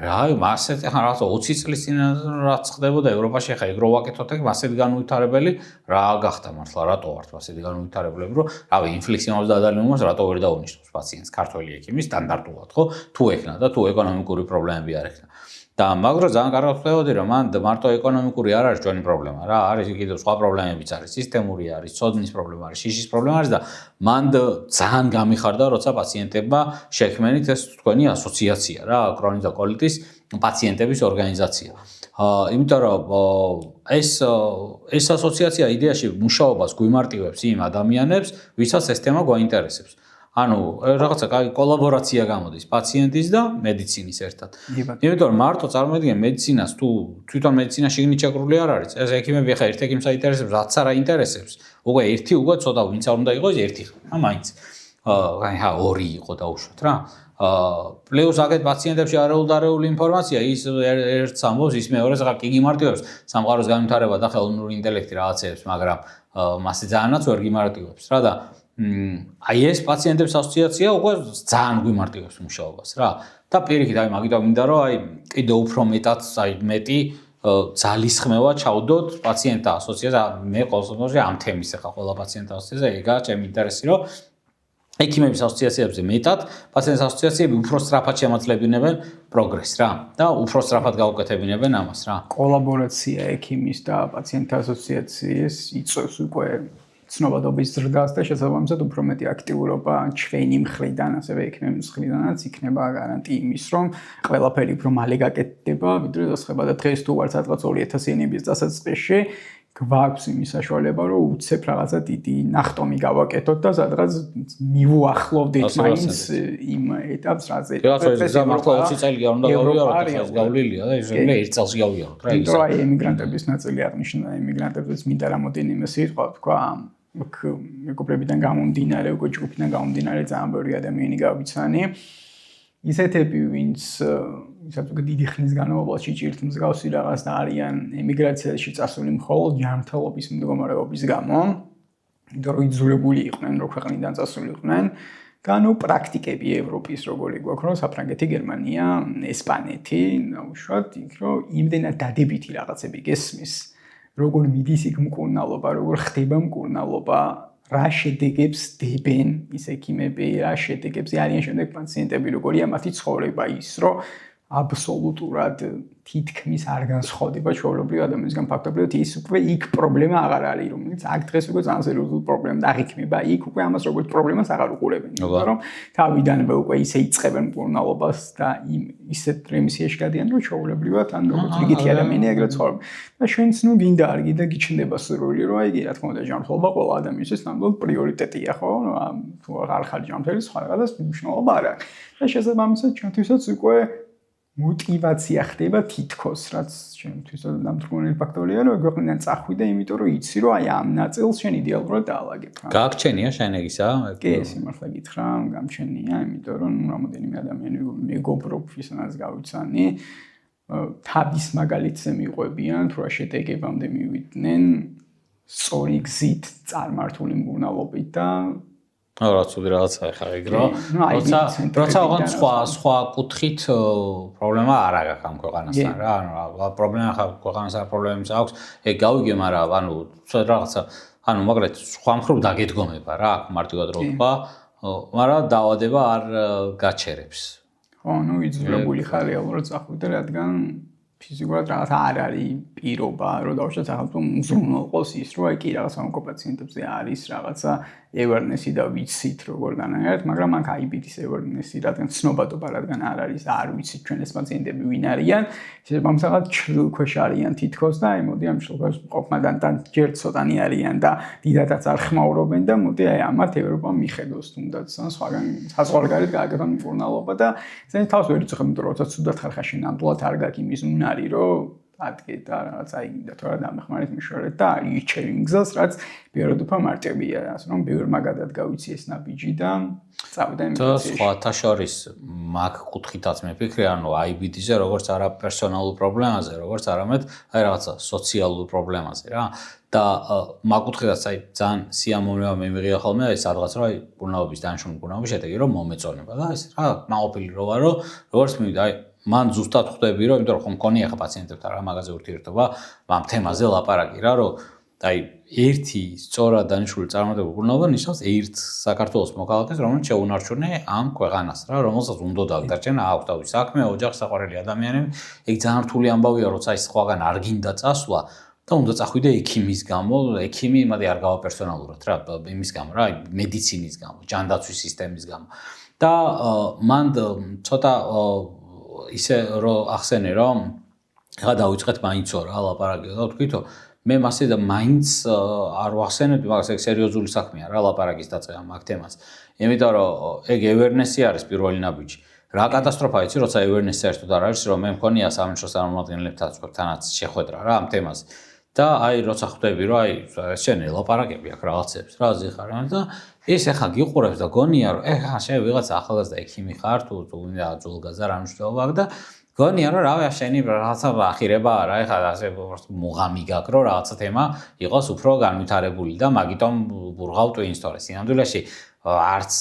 რა, მასეთ ახლა რაღაცა 20 წლის წინ რაც ხდებოდა ევროპაში, ხა ეგ რო ვაკეთოთ, ეგ მასეთ განვითარებელი რა გახდა მართლა, რატო ვართ მასეთ განვითარებლები, რომ რავი, ინფლექსიონალურ დადიანებას რატო ვერ დაუნიშნავს პაციენტს ქართველი ექიმი სტანდარტულად, ხო? თუ ექნა და თუ ეკონომიკური პრობლემები არ ექნა. და მაგრამ ძალიან კარგად ხვდები რომ მან მარტო ეკონომიკური არ არის ჩვენი პრობლემა რა არის კიდევ სხვა პრობლემებიც არის სისტემური არის ცოდნის პრობლემა არის შიშის პრობლემა არის და მან ძალიან გამიხარდა როცა პაციენტებმა შექმნით ეს თქვენი ასოციაცია რა კრონის და კოლიტის პაციენტების ორგანიზაცია იმიტომ რომ ეს ასოციაცია იდეაში მუშაობას გვიმარტივებს იმ ადამიანებს ვისაც ეს თემა გვაინტერესებს ანუ რაღაცა კაი კოლაბორაცია გამოდის პაციენტის და მედიცინის ერთად. იმიტომ რომ მარტო წარმოიდგინე მედიცინას თუ თვითონ მედიცინაში შიგნით ჩაკრული არ არის. ეს ექიმები ხა ერთ ექიმს აინტერესებს, რაც არ აინტერესებს. უკვე ერთი უკვე ცოტა ვინც არ უნდა იყოს ერთი ხა მაინც. ხა ორი იყო დაუშვათ რა. პლუს აგეთ პაციენტებში არეულდარეული ინფორმაცია ის ერთს ამბობს, ის მეორეს ხა კი გიმარტივებს სამყაროს განვითარება და ხელოვნური ინტელექტი რაღაცეებს, მაგრამ მასე ძალიანაც ვერ გიმარტივებს რა და აი ეს პაციენტების ასოციაცია უკვე ძალიან გვიმარტივებს მუშაობას რა და პირიქით აი მაგიტომ მინდა რომ აი კიდევ უფრო მეტად აი მეტი ძალისხმევა ჩავდოთ პაციენტთა ასოციაცია მე ყოველთვის ამ თემის ახლა ყველა პაციენტთა ასოციაცია ეგაა ჩემი ინტერესი რომ ექიმების ასოციაციებზე მეტად პაციენტთა ასოციაციები უფრო სწრაფად შემოძლებინებენ პროგრესს რა და უფრო სწრაფად გაუკეთებინებენ ამას რა კოლაბორაცია ექიმის და პაციენტთა ასოციაციის იწვევს უკვე ცნობადობის ზრდას და შესაბამისად უფრო მეტი აქტიურობა ჩვენი მხრიდან, ასევე ექიმების მხრიდანაც იქნება გარანტი იმის, რომ ყველაფერი უფრო მალე გაკეთდება, ვიდრე დასხება და დღეს თუ ვართ სადღაც 2000 ენების დასაწყისში, გვაქვს იმის საშუალება, რომ უცებ რაღაცა დიდი ნახტომი გავაკეთოთ და სადღაც მივუახლოვდეთ მაინც იმ ეტაპს, რაც ეს მართლა 20 წელი არ უნდა გავიაროთ, ეს გავლილია და ეს მე 1 წელს გავიაროთ რა ის. აი ემიგრანტების ნაწილი აღნიშნა, ემიგრანტებიც მინდა რამოდენიმე სიტყვა თქვა მეგობრებიდან გამომდინარე, უკვე ჯგუფიდან გამომდინარე ძალიან ბევრი ადამიანი გავიცანი. ისეთები, ვინც ისეთი დიდი ხნის განმავლობაში ჭირთ მსგავსი რაღაც და არიან ემიგრაციაში წასული მხოლოდ ჯანმრთელობის მდგომარეობის გამო, იმიტომ რომ იძულებული იყვნენ, რომ ქვეყნიდან წასული იყვნენ. და ნუ პრაქტიკები ევროპის როგორი გვაქვს, რომ საფრანგეთი, გერმანია, ესპანეთი, ნაუშვათ, იქ რომ იმდენად დადებითი რაღაცები გესმის. როგორ მიდის იქ მკურნალობა, როგორ ხდება მკურნალობა, რა შედეგებს დებენ ის ექიმები, რა შედეგებს არიან შემდეგ პაციენტები, როგორია მათი ცხოვრება ის, რომ აბსოლუტურად თითქმის არ განსხვავდება ჩვეულებრივ ადამიანისგან ფაქტობრივად ის უკვე იქ პრობლემა აღარ არის, რომელიც აქ დღეს უკვე ძალიან სერიოზული პრობლემა და აღიქმება იქ უკვე ამას როგორც პრობლემას აღარ უყურებენ, იმიტომ რომ თავიდანვე უკვე ისე იწყებენ მკურნალობას და ისეთ რემისიაში გადიან, რომ ჩვეულებრივად ან როგორც ვიგითი ადამიანი ეგრეთ ცხოვრობენ. და შენც ნუ გინდა არ გინდა გიჩნდება სურვილი, რომ აი რა თქმა უნდა ჯანმრთელობა ყველა ადამიანისთვის ნამდვილად პრიორიტეტია, ხო? თუ არ ხარ ჯანმრთელი, სხვა რაღაცას მნიშვნელობა არ აქვს. და შესაბამისად ჩვენთვისაც უკვე мотивация ხდება თითქოს, რაც ჩემთვისაც დამდგმელი ფაქტორია, რომ ქვეყნიდან წახვიდე, იმიტომ რომ იცი, რომ აი ამ ნაწილს შენ იდეალურად დაალაგებ. გააგჩენია შენ ეგისა? კი, სიმართლე გითხრა, გამჩენია, იმიტომ რომ რამოდენიმე ადამიანი მეგობრობ, ვისაც გავიცანი, თავის მაგალითზე მიყვებიან, თუ რა შედეგებამდე მივიდნენ, სწორი გზით წარმართული მკურნალობით და რა ცუდი რაღაცა ხა ეგ რა. როცა ოღონდ სხვა კუთხით პრობლემა არ აქვს ამ ქვეყანასთან რა. ანუ პრობლემა ხა ქვეყანასთან პრობლემებს აქვს. ეგ გავიგე, მაგრამ ანუ რაღაცა ანუ მაგრეთ სხვა მხრივ დაგედგომება რა, მარტივად რო თქვა, მაგრამ დაავადება არ გაჩერებს. ხო, ნუ იძულებული ხარ რეალურად წახვიდე, რადგან ფიზიკურად რაღაცა არ არის პირობა, რომ დავუშვათ სახელმწიფო მზრუნველყოს ის, რომ აი კი რაღაცა ონკოპაციენტებზე არის რაღაცა awareness-ი და ვიცით როგორ განაგებთ, მაგრამ აქ IBD-ის awareness-ი, რადგან ცნობადობა რადგან არ არის და არ ვიცით ჩვენ ეს პაციენტები ვინ არიან, ისე მომსახად ჩრდილქვეშ არიან თითქოს და აი მოდი ამ შილქვეშ ყოფნადან ჯერ ცოტანი არიან და დიდადაც არ ხმაურობენ და მოდი აი ამათ ევროპა მიხედოს თუნდაც სხვაგან საზღვარგარეთ გააკეთონ მკურნალობა და ზენ თავს ვერ იწუხებ, იმიტომ რომ როცა ცუდად ხარხაში ნამდვილად არ გაქვს იმის უნარი, რომ ადგე და რაღაც აი და თორე დამეხმარეთ მიშორეთ და იჩერი მგზას, რაც ბევრად უფრო მარტივია, ასე რომ ბევრ მაგადად გავიცი ეს ნაბიჯი და წავიდა იმ პროცესში. სხვათა შორის მაგ კუთხითაც მიფიქრე, ანუ IBD-ზე როგორც არა პერსონალურ პრობლემაზე, როგორც არამედ აი რაღაცა სოციალურ პრობლემაზე რა. და მაგ კუთხითაც აი ძალიან სიამოვნება მიმიღია ხოლმე აი სადღაც რომ აი მკურნალობის დანიშნული მკურნალობის შედეგი რომ მომეწონება და ეს რა მაყოფილი რო ვარ რომ როგორც მივიდა აი მან ზუსტად ხვდები რომ იმიტომ რომ ხომ მქონია ხა პაციენტებთან რა მაგაზე ურთიერთობა ამ თემაზე ლაპარაკი რა რომ აი ერთი სწორად დანიშნული წარმატებული მკურნალობა ნიშნავს ერთ საქართველოს მოქალაქეს რომელიც შეუნარჩუნე ამ ქვეყანას რა რომელსაც უნდა დაგდარჩენა აქვს თავის საქმე ოჯახი საყვარელი ადამიანები ეგ ძალიან რთული ამბავია როცა ის სხვაგან არ გინდა წასვლა და უნდა წახვიდე ექიმის გამო ექიმი იმადი არ გავაპერსონალურად რა იმის გამო რა მედიცინის გამო ჯანდაცვის სისტემის გამო და მან ცოტა ისე რომ ახსენე რომ ეხლა დავიწყეთ მაინცო რა ლაპარაკი და ვთქვითო მე მასე და მაინც არ ვახსენებ მაგას ეგ სერიოზული საქმეა რა ლაპარაკის დაწყება მაგ თემას იმიტომ რომ ეგ awareness-ი არის პირველი ნაბიჯი რა კატასტროფა იცი როცა awareness საერთოდ არ არის რომ მე მქონია სამინისტროს წარმომადგენლებთანაც შეხვედრა რა ამ თემაზე და აი როცა ხვდები რომ აი შენ ლაპარაკები აქ რაღაცებს რა ზიხარ და ეს ახლა გიყურებს და გონია რომ ეხა შენ ვიღაცა ახალგაზრდა ექიმი ხარ თუ ვინდა ძულგაზარ არ მნიშვნელობა აქვს და გონია რომ რავია შენი რაღაცა ახირება არა ეხლა ასე მუღამი გაქვს რომ რაღაცა თემა იყოს უფრო განვითარებული და მაგიტომ ბურღავ ტვინს თორე სინამდვილეში არც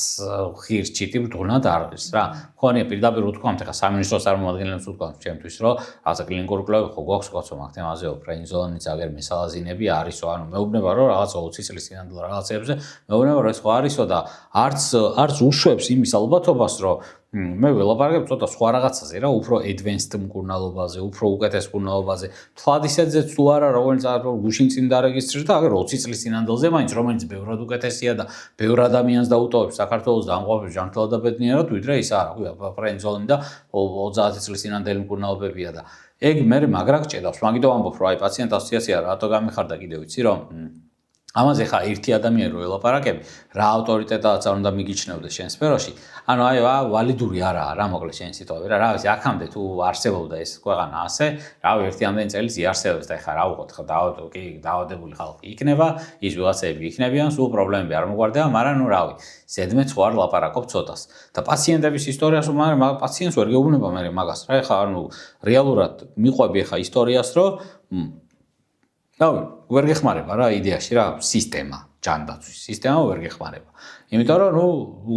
ღირჩიტი ბრუნად არ არის რა. მქონია პირდაპირ უთქვამთ ახლა სამინისტროს წარმომადგენლებს უთქვამთ ჩემთვის რომ რაღაცა კლინიკური კვლევები ხო გვაქვს კაცო მაგ თემაზე პრენზოლონიც აგერ მესალაზინები არისო ანუ მეუბნება რომ რაღაცა 20 წლის წინანდელ რაღაცებზე მეუბნება რომ ეს ხო არისო და არც უშვებს იმის ალბათობას რომ მე ველაპარაკებ ცოტა სხვა რაღაცაზე რა უფრო advanced მკურნალობაზე უფრო უკეთეს მკურნალობაზე თლად ისედზე თუ არა როგორც გუშინ წინ დარეგისტრირდა და აგერ 20 წლის წინანდელზე მაინც რომელიც ბევრად უკეთესია და ბევრ ადამიანს დაუტოვებს საქართველოს დამყვარებს ჯანმრთელად და ბედნიერად ვიდრე ის არა ხო პრენზოლინი და 30 წლის წინანდელი მკურნალობებია და ეგ მე მაგრა გჭედავს მაგიტომ ამბობ რომ აი პაციენტ ასოციაცია რატო გამიხარდა კიდე ვიცი რომ ამაზე ხა ერთი ადამიანი რო ელაპარაკები რა ავტორიტეტადაც არ უნდა მიგიჩნევდეს შენ სფეროში ანუ აი ვალიდური არაა რა მოკლედ შენ სიტყვები რა ვიცი აქამდე თუ არსებობდა ეს ქვეყანა ასე რავი ერთი ამდენი წელიწად იარსებებს და ხა რა უყოთ ხა დაავადებული ხალხი იქნება ის ვიღაცები იქნებიან სულ პრობლემები არ მოგვარდება მაგრამ ნუ რავი ზედმეც ვარ ლაპარაკობ ცოტას და პაციენტების ისტორიას მაგრამ პაციენტს ვერ გეუბნება მე მაგას რა ხა ანუ რეალურად მიყვები ხა ისტორიას რომ რავი, ვერ გეხმარება რა იდეაში რა სისტემა, ჯანდაცვის სისტემა ვერ გეხმარება. იმიტომ რომ ნუ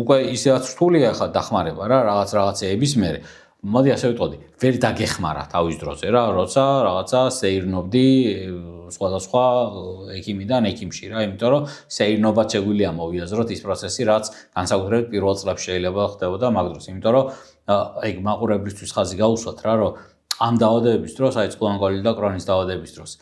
უკვე ისეაც რთულია ხა დახმარება რა რაღაცეების მერე. მოდი ასე ვიტყოდი, ვერ დაგეხმარა თავის დროზე რა, როცა რაღაცა სეირნობდი სხვადასხვა ექიმიდან ექიმში რა, იმიტომ რომ სეირნობად შეგვიძლია მოვიაზროთ ის პროცესი, რაც განსაკუთრებით პირველ წლებში შეიძლება ხდებოდა მაგ დროს, იმიტომ რომ ეგ მაყურებლისთვის ხაზი გაუსვათ რა, რომ ამ დაავადებების დროს, აი წყლიანკოლიტი და კრონის დაავადების დროს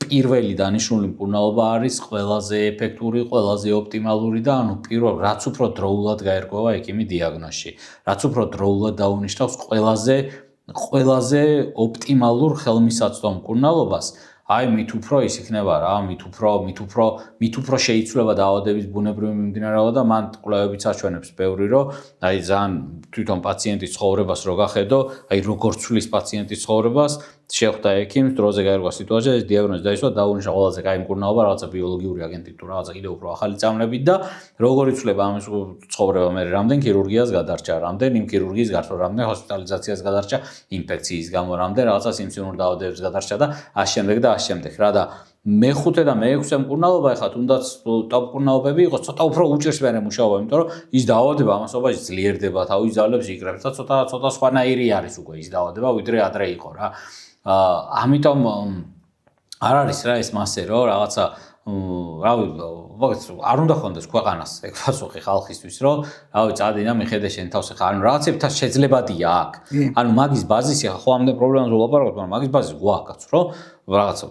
პირველი დანიშნული მკურნალობა არის ყველაზე ეფექტური, ყველაზე ოპტიმალური და ანუ პირველ რაც უფრო დროულად გაერკვევა ექიმი დიაგნოზში, რაც უფრო დროულად დაუნიშნავს ყველაზე ოპტიმალურ ხელმისაწვდომ მკურნალობას, აი მით უფრო ის იქნება რა, მით უფრო შეიცვლება დაავადების ბუნებრივი მიმდინარეობა და მან კვლევებიც აჩვენებს ბევრი რომ აი ძალიან თვითონ პაციენტის ცხოვრებას რო გახედო, აი როგორ ცვლის პაციენტის ცხოვრებას შეხვდა ექიმს დროზე გაერკვა სიტუაცია ეს დიაგნოზი დაისვა დაუნიშნა ყველაზე კაი მკურნალობა რაღაცა ბიოლოგიური აგენტი თუ რაღაცა კიდევ უფრო ახალი წამლებით და როგორ იცვლება ამის ცხოვრება მე რამდენ ქირურგიას გადარჩა რამდენ იმ ქირურგიის გასვლა რამდენ ჰოსპიტალიზაციას გადარჩა ინფექციის გამო რამდენ რაღაცა სიმსივნურ დაავადებებს გადარჩა და ამ შემდეგ რა და მეხუთე და მეექვსე მკურნალობა ეხლა თუნდაც ტოპ მკურნალობები იყოს ცოტა უფრო უჭერს მერე მუშაობა იმიტომ რომ ის დაავადება ამასობაში ძლიერდება თავის ძალებს იკრებს და ცოტა სხვანაირი არის უკვე ის დაავადება ვიდრე ადრე იყო რა ამიტომ არ არის რა ეს მასე რომ რაღაცა არ უნდა ხონდეს ქვეყანას ეგ პასუხი ხალხისთვის, რომ წადი და მიხედე შენ თავს ხა, რაღაცებთან შეძლებადია აქ. მაგის ბაზისი ხა ხო ამდენ პრობლემას ვლაპარაკობთ, მაგრამ მაგის ბაზისი გვაქვს, რომ რაღაცა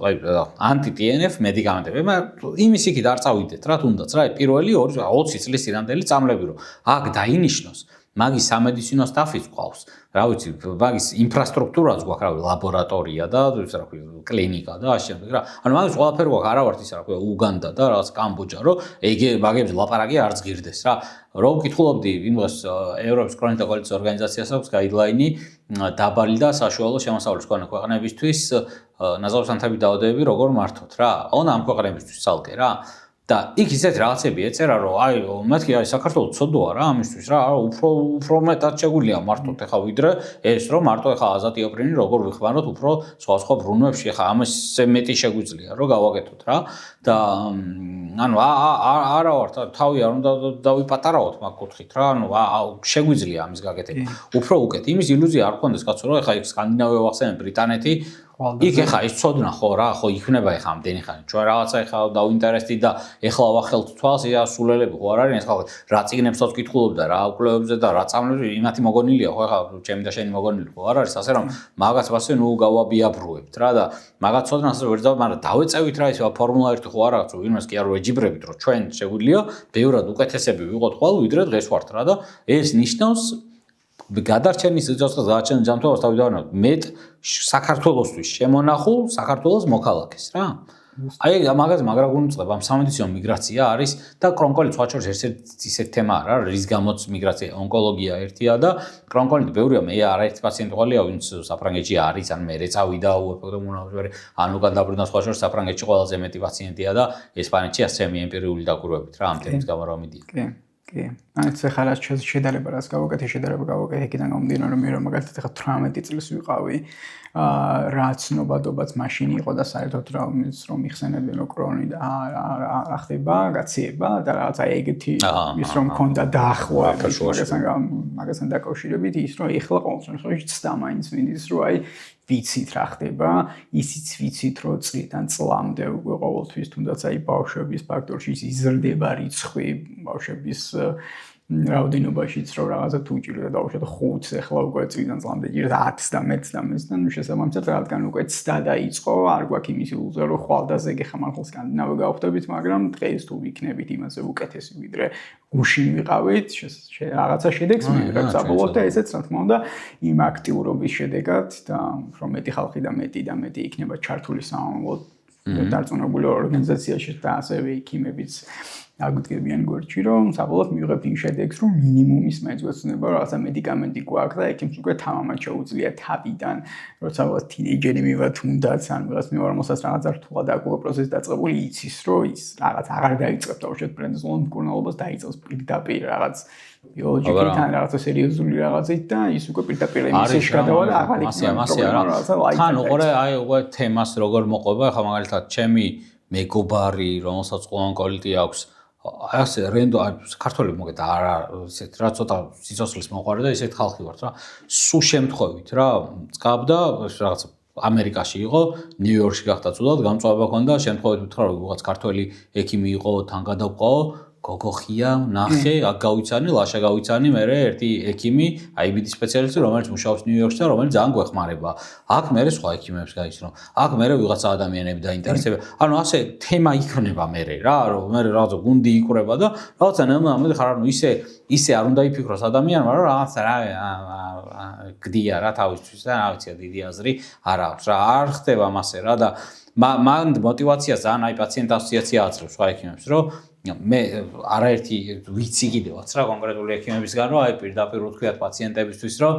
ანტი-TNF მედიკამენტები, მაგრამ იმის იქით არ წავიდეთ რა თუნდაც რა, პირველი 20 წლის წინანდელი წამლები რომ აქ დაინიშნოს მაგის სამედიცინო სტაფიც ყავს. რა ვიცი, მაგის ინფრასტრუქტურაც გვაქვს, რა ვიცი, ლაბორატორია და ის რა ქვია, კლინიკა და ასე შემდეგ რა. მაგის ყველაფერი გვაქვს, არა ვართ ის რა ქვია, უგანდა და რაღაც კამბოჯა, რომ მაგების ლაპარაკი არ ზღირდეს რა. რო ვკითხულობდი იმას ევროპის კრონიკა კოალიციის ორგანიზაციას აქვს გაიდლაინი დაბალი და საშუალო შემოსავლის მქონე ქვეყნებისთვის ნაზავსანთები დაავადებები როგორ მართოთ რა. ამ ქვეყნებისთვის ცალკე რა. და იქ ისეთ რაღაცები ეწერა რომ მეთქი არის საქართველოს ცოდოა რა ამისთვის რა უფრო მეტად შეგვიძლია მართოთ ახლა ვიდრე ეს რომ მარტო ახლა აზატიოპრინი როგორ ვიხმაროთ უფრო სხვა ბრუნვებში ახლა ამაზე მეტი შეგვიძლია რომ გავაკეთოთ რა და არა ვარ თავი არ უნდა დავიპატარავოთ მაგ კუთხით რა შეგვიძლია ამის გაკეთება უფრო უკეთ იმის ილუზია არ გქონდეს კაცო რომ ახლა იქ სკანდინავია ვახსენებ ბრიტანეთი იქ ეხა ის ცოდნა ხო რა ხო იქნება ეხა ამდენი ხანი ჩვენ რაღაცა ეხა დავინტერესდით და ეხლა ვახელთ თვალს სულელები ხო არ არის ეს ხალხი რა წიგნებსაც კითხულობდა რა კვლევებზე და რა წამლებში იმათი მოგონილია ხო ეხა ჩემი და შენი მოგონილი ხო არ არის ასე რომ მაგაც ასე ნუ გავაბიაბრუებთ რა და მაგაც ცოდნას ვერ დავ მაგრამ დავეწევით რა ის ფორმულა 1 ხო არ აქვს ვინმეს კი არ ვეჯიბრებით რომ ჩვენ შეგვიძლია ბევრად უკეთესები ვიყოთ ხვალ ვიდრე დღეს ვართ რა და ეს ნიშნავს გადარჩენის სიცოცხლეს გადარჩენის ჯანმრთელობას თავიდანვე მეტ საქართველოსთვის შემონახულ საქართველოს მოქალაქეს რა. აი მაგაზე მაგრაგუნწებ ამ სამედიცინო მიგრაცია არის და კრონკოლით სხვა შორის ერთ-ერთი ისეთ თემა რა რის გამოც მიგრაცია ონკოლოგია ერთია და კრონკოლით ბევრია მე არაერთი პაციენტი ყოლია ვინც საფრანგეთში არის ან მე წავიდა უეფექტო მონაკვეთზე ან უკან დაბრუნდა სხვა შორის საფრანგეთში ყველაზე მეტი პაციენტია და ესპანეთში ასემი ემპირიული დაკვირვებით რა ამ თემის გამო რა მიდია. კი. აი ცეხა რა შედარება რას გავაკეთე შედარება გავაკეთე იქიდან გამომდინარე რომ მე რომ მაგალითად ახლა 18 წლის ვიყავი რა ცნობადობაც მაშინ იყო და საერთოდ რომ იხსენებდნენ რომ კრონი და ახდება გაციება და რაღაცა ეგეთი ის რომ მქონდა დაახლა მაგასთან დაკავშირებით ის რომ ეხლა ყოველთვის ცდა მაინც მინდის რომ აი ვიცით რა ხდება ისიც ვიცით რომ წლიდან წლამდე უკვე ყოველთვის თუნდაც აი ბავშვების ფაქტორში იზრდება რიცხვი ბავშვების რაოდენობაშიც რომ რაღაცა თუ ჭირდა დავუშვათ 5-ს ახლა უკვე წლიდან წლამდე ჭირდა 10-ს და 10-ს და ნუ შესაბამისად რადგან უკვე ცდა დაიწყო არ გვაქვს იმის ილუზია რომ ხვალდაზე გეხმარხოს სკანდინავია გავხდებით მაგრამ დღეს თუ ვიქნებით იმაზე უკეთესი ვიდრე გუშინ ვიყავით რაღაცა შედეგს მივიღებთ საბოლოოდ და ესეც რა თქმა უნდა იმ აქტიურობის შედეგად და რომ მეტი ხალხი და მეტი იქნება ჩართული სამამულო დარწმუნებული ორგანიზაციაში და ასევე იქიმებიც აგვიდგებიან გვერდში რომ საბოლოოდ მივიღებთ იმ შედეგს რომ მინიმუმის მეძღვეცნება რაღაცა მედიკამენტი გვაქვს და ექიმს უკვე თამამად შეუძლია თავიდან როცა თინეიჯერი მივა თუნდაც ან ვიღაც მივა რომელსაც რაღაცა რთულად აქვს პროცესი დაწყებული იცის რომ ის რაღაც აღარ დაიწყებს თავშეთ პრენზოლ მკურნალობას დაიწყებს პირდაპირ რაღაც ბიოლოგიკიდან რაღაცა სერიოზული რაღაცით და ის უკვე პირდაპირ იმისში გადავა და აღარ იქნება თან უყურე აი უკვე თემას როგორ მოყვება ხა მაგალითად ჩემი მეგობარი რომელსაც ონკოლიტი აქვს ასე რენდო საქართველოს მოგეთ არა ისეთ რა ცოტა სიცოცხლის მოყვარე და ისეთ ხალხი ვართ რა სულ შემთხვევით რა წკაბდა რაღაც ამერიკაში იყო ნიუ-იორკში გახდა ცუდად გამწვავება ჰქონდა შემთხვევით უთხრა რომ ვიღაც ქართველი ექიმი იყო თან გადავყავო გოგოხია ნახე აქ გავიცანი ლაშა გავიცანი მე ერთი ექიმი IBD სპეციალისტი რომელიც მუშაობს ნიუ-იორკში და რომელიც ძალიან გვეხმარება აქ მე სხვა ექიმებს გაიცნო აქ მე ვიღაცა ადამიანები დაინტერესება ანუ ასე თემა იქნება მე რა რომ მე რაღაცა გუნდი იყრება და რაღაცა ნამდვილად ხარ ანუ ისე არ უნდა იფიქროს ადამიანმა რომ რაღაცა რა გდია რა თავისთვის და რა ვიცი დიდი აზრი არ აქვს რა არ ხდება მასე რა და მან мотиваცია ძალიან აი პაციენტ ასოციაცია აწევს სხვა ექიმებს რომ მე არაერთი ვიცი კიდევაც რა კონკრეტული ექიმებისგან რომ აი პირდაპირ ვთქვიათ პაციენტებისთვის რომ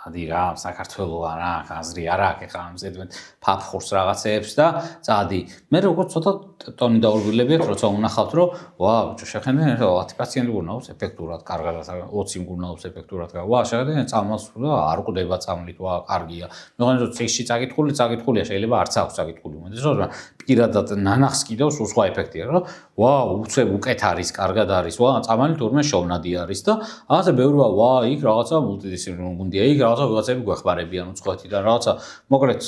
ადი რა საქართველოს რა აზრი არ აქვს ხა ამზედმეთ ფაფხურს რაღაცეებს და წადი მე როგორც ცოტა ტონი დაურბილებიათ როცა უნახავთ რომ ვაუ შეხედენ 10 პაციენტი გუნავს ეფექტურად კარგად 20 გუნავს ეფექტურად ვა შეხედენ წამალს და არ ყდება წამლით ვა კარგია მეგონა რომ წიგში წაკითხულია შეიძლება არც აქვს წაკითხული მოდი რომ პირადად ნანახს კიდევ სხვა ეფექტია რომ ვაუ უცებ უკეთ არის კარგად არის ვა წამალი თურმე შოვნადი არის და რაღაცა ბევრია ვა იქ რაღაცა მულტიდისციპლინური გუნდია იქ რაღაცა ვიღაცები გვეხმარებიან უცხოეთიდან რაღაცა მოკლედ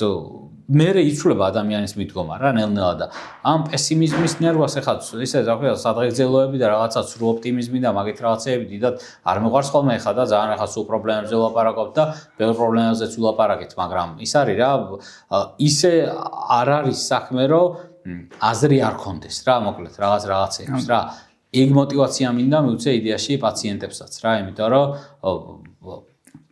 მერე იცვლება ადამიანის მიდგომა რა ნელ-ნელა და ამ პესიმიზმის ნერვას ეხლა ისე რა სადღეგრძელოები და რაღაცა სრულ ოპტიმიზმი და მაგით რაღაცეები დიდად არ მეყვარს ხოლმე ეხლა და ძალიან ეხლა სულ პრობლემებზე ვლაპარაკობთ და ბევრ პრობლემაზეც ვლაპარაკეთ, მაგრამ ის არის რა ისე არ არის საქმე რომ აზრი არ კონდეს რა მოკლედ რაღაცეებს რა ეგ мотиваცია მინდა მივცე იდეაში პაციენტებსაც რა იმიტომ რომ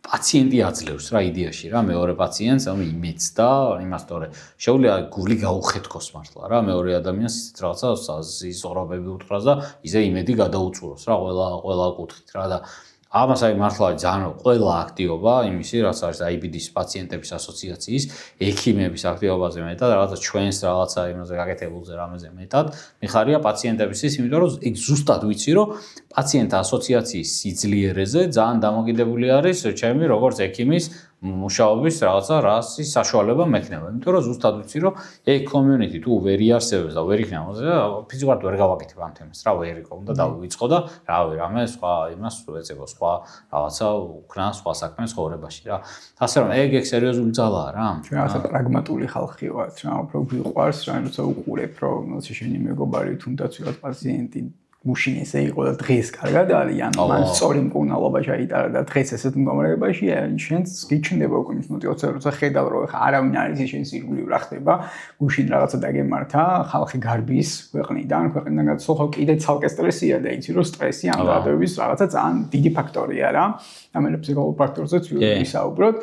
პაციენტი აძლევს რა იდეაში რა მეორე პაციენტს იმედს და იმას თორე შეუძლია გული გაუხეთქოს მართლა რა მეორე ადამიანს ისეთ რაღაცა ზიზღრობები უთხრას და ისე იმედი გადაუწუროს რა ყველა კუთხით რა და ამას აი მართლა ძალიან ყველა აქტივობა იმისი რაც არის IBD-ის პაციენტების ასოციაციის ექიმების აქტივობაზე მეტად რაღაცა ჩვენს რაღაცა იმაზე გაკეთებულზე რამეზე მეტად მიხარია პაციენტებისთვის იმიტომ რომ ეგ ზუსტად ვიცი რომ პაციენტთა ასოციაციის სიძლიერეზე ძალიან დამოკიდებული არის ჩემი როგორც ექიმის მუშაობის რაღაცა რასის საშუალება მექნება იმიტომ რომ ზუსტად ვიცი რომ ეგ community თუ ვერ იარსებებს და ვერ იქნება ფიზიკურად ვერ გავაკეთებ ამ თემას რა ვერ იყო უნდა დავიწყო და რავი რამე სხვა იმას ვეცებო სხვა რაღაცა უკნა სხვა საქმე ცხოვრებაში რა ასე რომ ეგ სერიოზული ძალაა რა ჩვენ რაღაცა პრაგმატული ხალხი ვართ რა უფრო გვიყვარს რა როცა უყურებ რომ შენი მეგობარი თუნდაც ვიღაც პაციენტი გუშინ ესე იყო და დღეს კარგად არის ან მან სწორი მკურნალობა ჩაიტარა და დღეს ესეთ მდგომარეობაშია შენს გიჩნდება უკვე ის мотиваცია როცა ხედავ რომ ხა არავინ არის შენს ირგვლივ რა ხდება გუშინ რაღაცა დაგემართა ხალხი გარბის ქვეყნიდან გაცხოვ ხო კიდე ცალკე სტრესია და იცი რომ სტრესი ამ დადების რაღაცა ძალიან დიდი ფაქტორია რა ამერე ფსიქოლოგიურ ფაქტორზეც ვისაუბროთ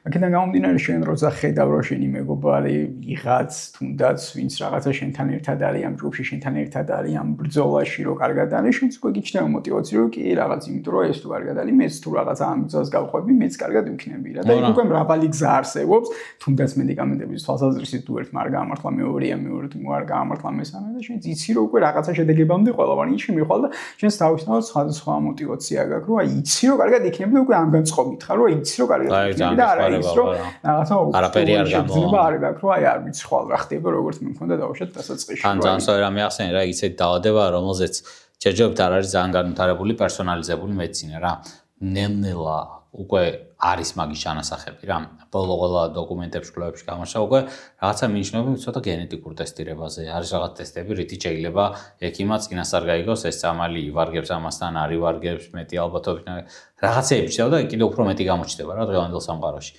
აქედან გამომდინარე შენ როცა ხედავ რომ შენი მეგობარი იღაც თუნდაც ვინც რაღაცა შენთან ერთად არის ამ ჯგუფში შენთან ერთად არის ამ ბრძოლაში რომ კარგად არის შენც უკვე გიჩნდება мотиваცია რომ კი რაღაც იმიტომ რომ ეს თუ კარგად არის მეც თუ რაღაცა ამ გზას გავყვები მეც კარგად ვიქნები რა და იქ უკვე მრავალი გზა არსებობს თუნდაც მედიკამენტების თვალსაზრისით თუ ერთმა არ გაამართლა მეორეა მეორე თუ არ გაამართლა მესამე და შენ იცი რომ უკვე რაღაცა შედეგებამდე ყველავანი ինչი მიხვალ და შენს თავისთავად სხვა мотиваცია გაქვს რომ აი იცი რომ კარგად იქნები და უკვე ამ განწყობით ხარ რომ იცი რომ კარგად იქნები და არა ის რომ რაღაცა არაფერი არ გამოვა. არ გაქვს რომ აი არ ვიცი ხვალ რა ხდება როგორც მე მქონდა დავუშვათ დასაწყისში. ან ძალიან სწორი რამე ახსენე რა ისეთ დაავადება რომელზეც ჯერჯერობით არ არის ძალიან განვითარებული პერსონალიზებული მედიცინა რა. ნელ-ნელა უკვე არის მაგის ჩანასახები რა. ბოლო ყველა დოკუმენტებში კვლევებში გამორჩა უკვე რაღაცა მინიშნები ცოტა გენეტიკურ ტესტირებაზე. არის რაღაც ტესტები, რითი შეიძლება ექიმმა წინასწარ გაიგოს ეს წამალი ივარგებს ამასთან, არ ივარგებს, მეტი ალბათობით რაღაცეები შევა და კიდევ უფრო მეტი გამოჩნდება რა დღევანდელ სამყაროში.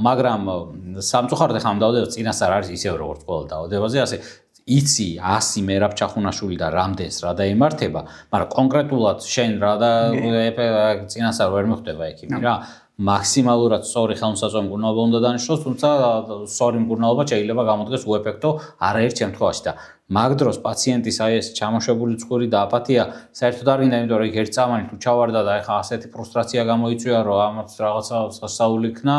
მაგრამ სამწუხაროდ ახლა ამ დაავადებაზე წინასწარ არის ისევ როგორც ყველა დაავადებაზე, ასე იცი 100 მერაბ ჩახუნაშვილი და რამდენს რა დაემართება, მაგრამ კონკრეტულად შენ რა და წინასწარ ვერ მიხვდება ექიმი რა. მაქსიმალურად სწორი ხელმისაწვდომი მკურნალობა უნდა დანიშნოს, თუმცა სწორი მკურნალობა შეიძლება გამოდგეს უეფექტო არაერთ შემთხვევაში და მაგ დროს პაციენტის აი ეს ჩამოშებული წყური და აპათია საერთოდ არ გინდა, იმიტომ რომ იქ ერთ წამალი თუ ჩავარდა და ეხა ასეთი ფრუსტრაცია გამოიწვია, რომ ამათ რაღაცა სასწაული იქნა,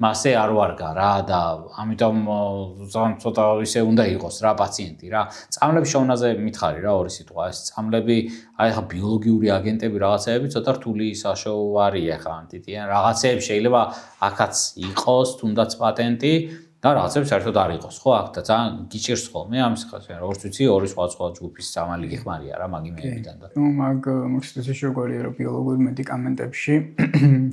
მასე არ ვარგა რა და ამიტომ ცოტა ისე უნდა იყოს რა პაციენტი რა. წამლების შოვნაზე მითხარი რა ორი სიტყვა. ეს წამლები აი ხა ბიოლოგიური აგენტები რაღაცეები ცოტა რთული საშუალო არის ხა ანტიტიან რაღაცეები შეიძლება აქაც იყოს თუნდაც პატენტი და რაღაცებს საერთოდ არ იყოს ხო აქ და ძალიან გიჭირს ხოლმე ამის ხალხი როგორც ვიცი ორი სხვა ჯგუფის წამალი გიხმარია რა მაგ იმეებიდან და ნუ მაგ მოსწრაფეში როგორია რომ ბიოლოგიურ მედიკამენტებში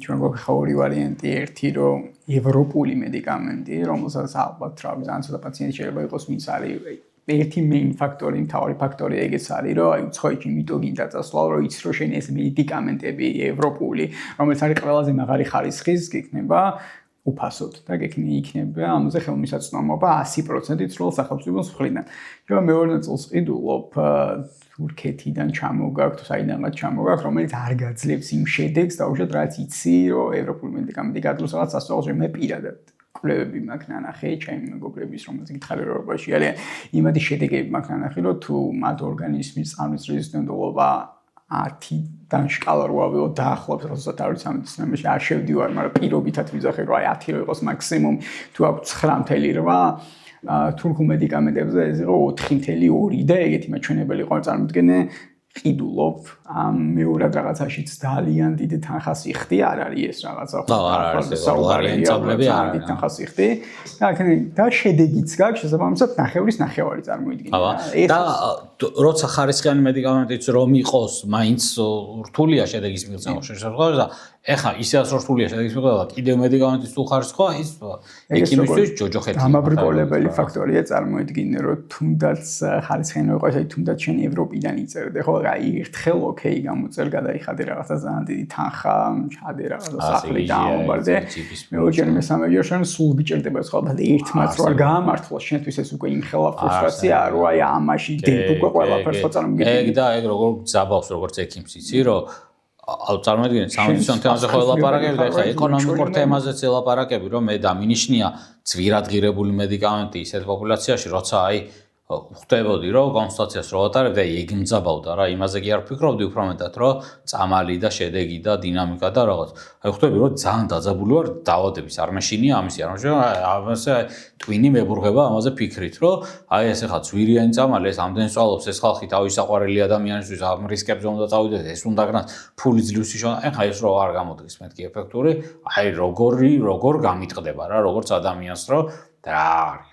ჩვენ გვაქვს ორი ვარიანტი ერთი რომ ევროპული მედიკამენტი რომელსაც ალბათ რა ძალიან ცოტა პაციენტი შეიძლება იყოს ვინც არის ერთი main ფაქტორი, მთავარი ფაქტორი ეგეც არის, რომ აი ცხოიჩი მიტოგინ დაწასვლა, რომ იცი რომ შენ ეს მედიკამენტები ევროპული, რომელიც არის ყველაზე მაღალი ხარისხის, გექნება უფასოდ და იქნება ამაზე ხელმისაწვდომობა 100%-ით სრულ სახელმწიფოს მხრიდან. ჩვენ მეორე ნაწილს ყიდულობ თურქეთიდან ჩამოგაქვს, თუ საიდანაც ჩამოგაქვს, რომელიც არ გაძლევს იმ შედეგს და უშუალოდ რაც იცი, რომ ევროპული მედიკამენტი გადაძლევს რაღაც სასწაულში მე პირადად კვლევები მაქვს ნანახი, ჩემი მეგობრების, რომელსაც გითხარი ევროპაში არიან, იმადი შედეგები მაქვს ნანახი, რომ თუ მათ ორგანიზმის წამლის რეზისტენტობა 10-დან შკალა რო ავიღოთ დაახლოებით 33-ში არ შევდივარ, მაგრამ პირობითად ვიძახე რომ აი 10 რო იყოს მაქსიმუმ, თუ აქვს 9.8 თურქულ მედიკამენტებზე ეს იყო 4.2 და ეგეთი მაჩვენებელი იყო წარმოდგენე ყიდულობ ამ მეორად რაღაცაშიც ძალიან დიდი თანხასიხდი არ არის ეს რაღაცა ხო არ არის საუბარიანი წამლები არ არის თანხასიხდი და შედეგიც გაქვს შესაბამისად ნახევრის ნახევარი წარმოიდგინე და როცა ხარისხიანი მედიკამენტიც რომ იყოს მაინც რთულია შედეგის მიღწევა შესაძლოა და ეხლა ისეაც რო სულია შედეგის მიღება კიდევ მედიკამენტის თუ ხარისხვა ის ექიმისთვის ჯოჯოხეთი დამაბრკოლებელი ფაქტორია წარმოედგინე რომ თუნდაც ხარისხიანი იყოს აი თუნდაც შენ ევროპიდან იწერდე ხო რა ერთხელ ოკეი გამოწერ გადაიხადე რაღაცა ძალიან დიდი თანხა ჩადე რაღაცა სახლი დაამბარდე მეოჯერ მესამეჯერ შენ სულ გიჭირდება ხოლმე ერთმაც რო არ გაამართლოს შენთვის ეს უკვე იმხელა ფრუსტრაცია რო აი ამაში დებ უკვე ყველაფერს ხო წარმოგიდგენია ეგ და ეგ როგორ ზაბავს როგორც ექიმს იცი რომ წარმოიდგინეთ სამედიცინო თემაზე ხო ელაპარაკები და ეხლა ეკონომიკურ თემაზეც ელაპარაკები რომ მე დამინიშნია ძვირადღირებული მედიკამენტი ისეთ პოპულაციაში როცა აი ხვდებოდი რომ კონსულტაციას რო ვატარებ და ეგ მძაბავდა რა იმაზე კი არ ვფიქრობდი უფრო მეტად რომ წამალი და შედეგი და დინამიკა და რაღაც აი ხვდები რომ ძალიან დაძაბული ვარ დაავადების არ მეშინია ამისი არ ამასე ტვინი მებურღება ამაზე ფიქრით რომ აი ეს ახლა ძვირიანი წამალი ეს ამდენ სწავლობს ეს ხალხი თავის საყვარელი ადამიანისთვის ამ რისკებზე უნდა წავიდეს ეს უნდა გნას ფული ძლივსი ეხლა ეს რო არ გამოდგეს მეთქი ეფექტური აი როგორ გამიტყდება რა როგორც ადამიანს რომ და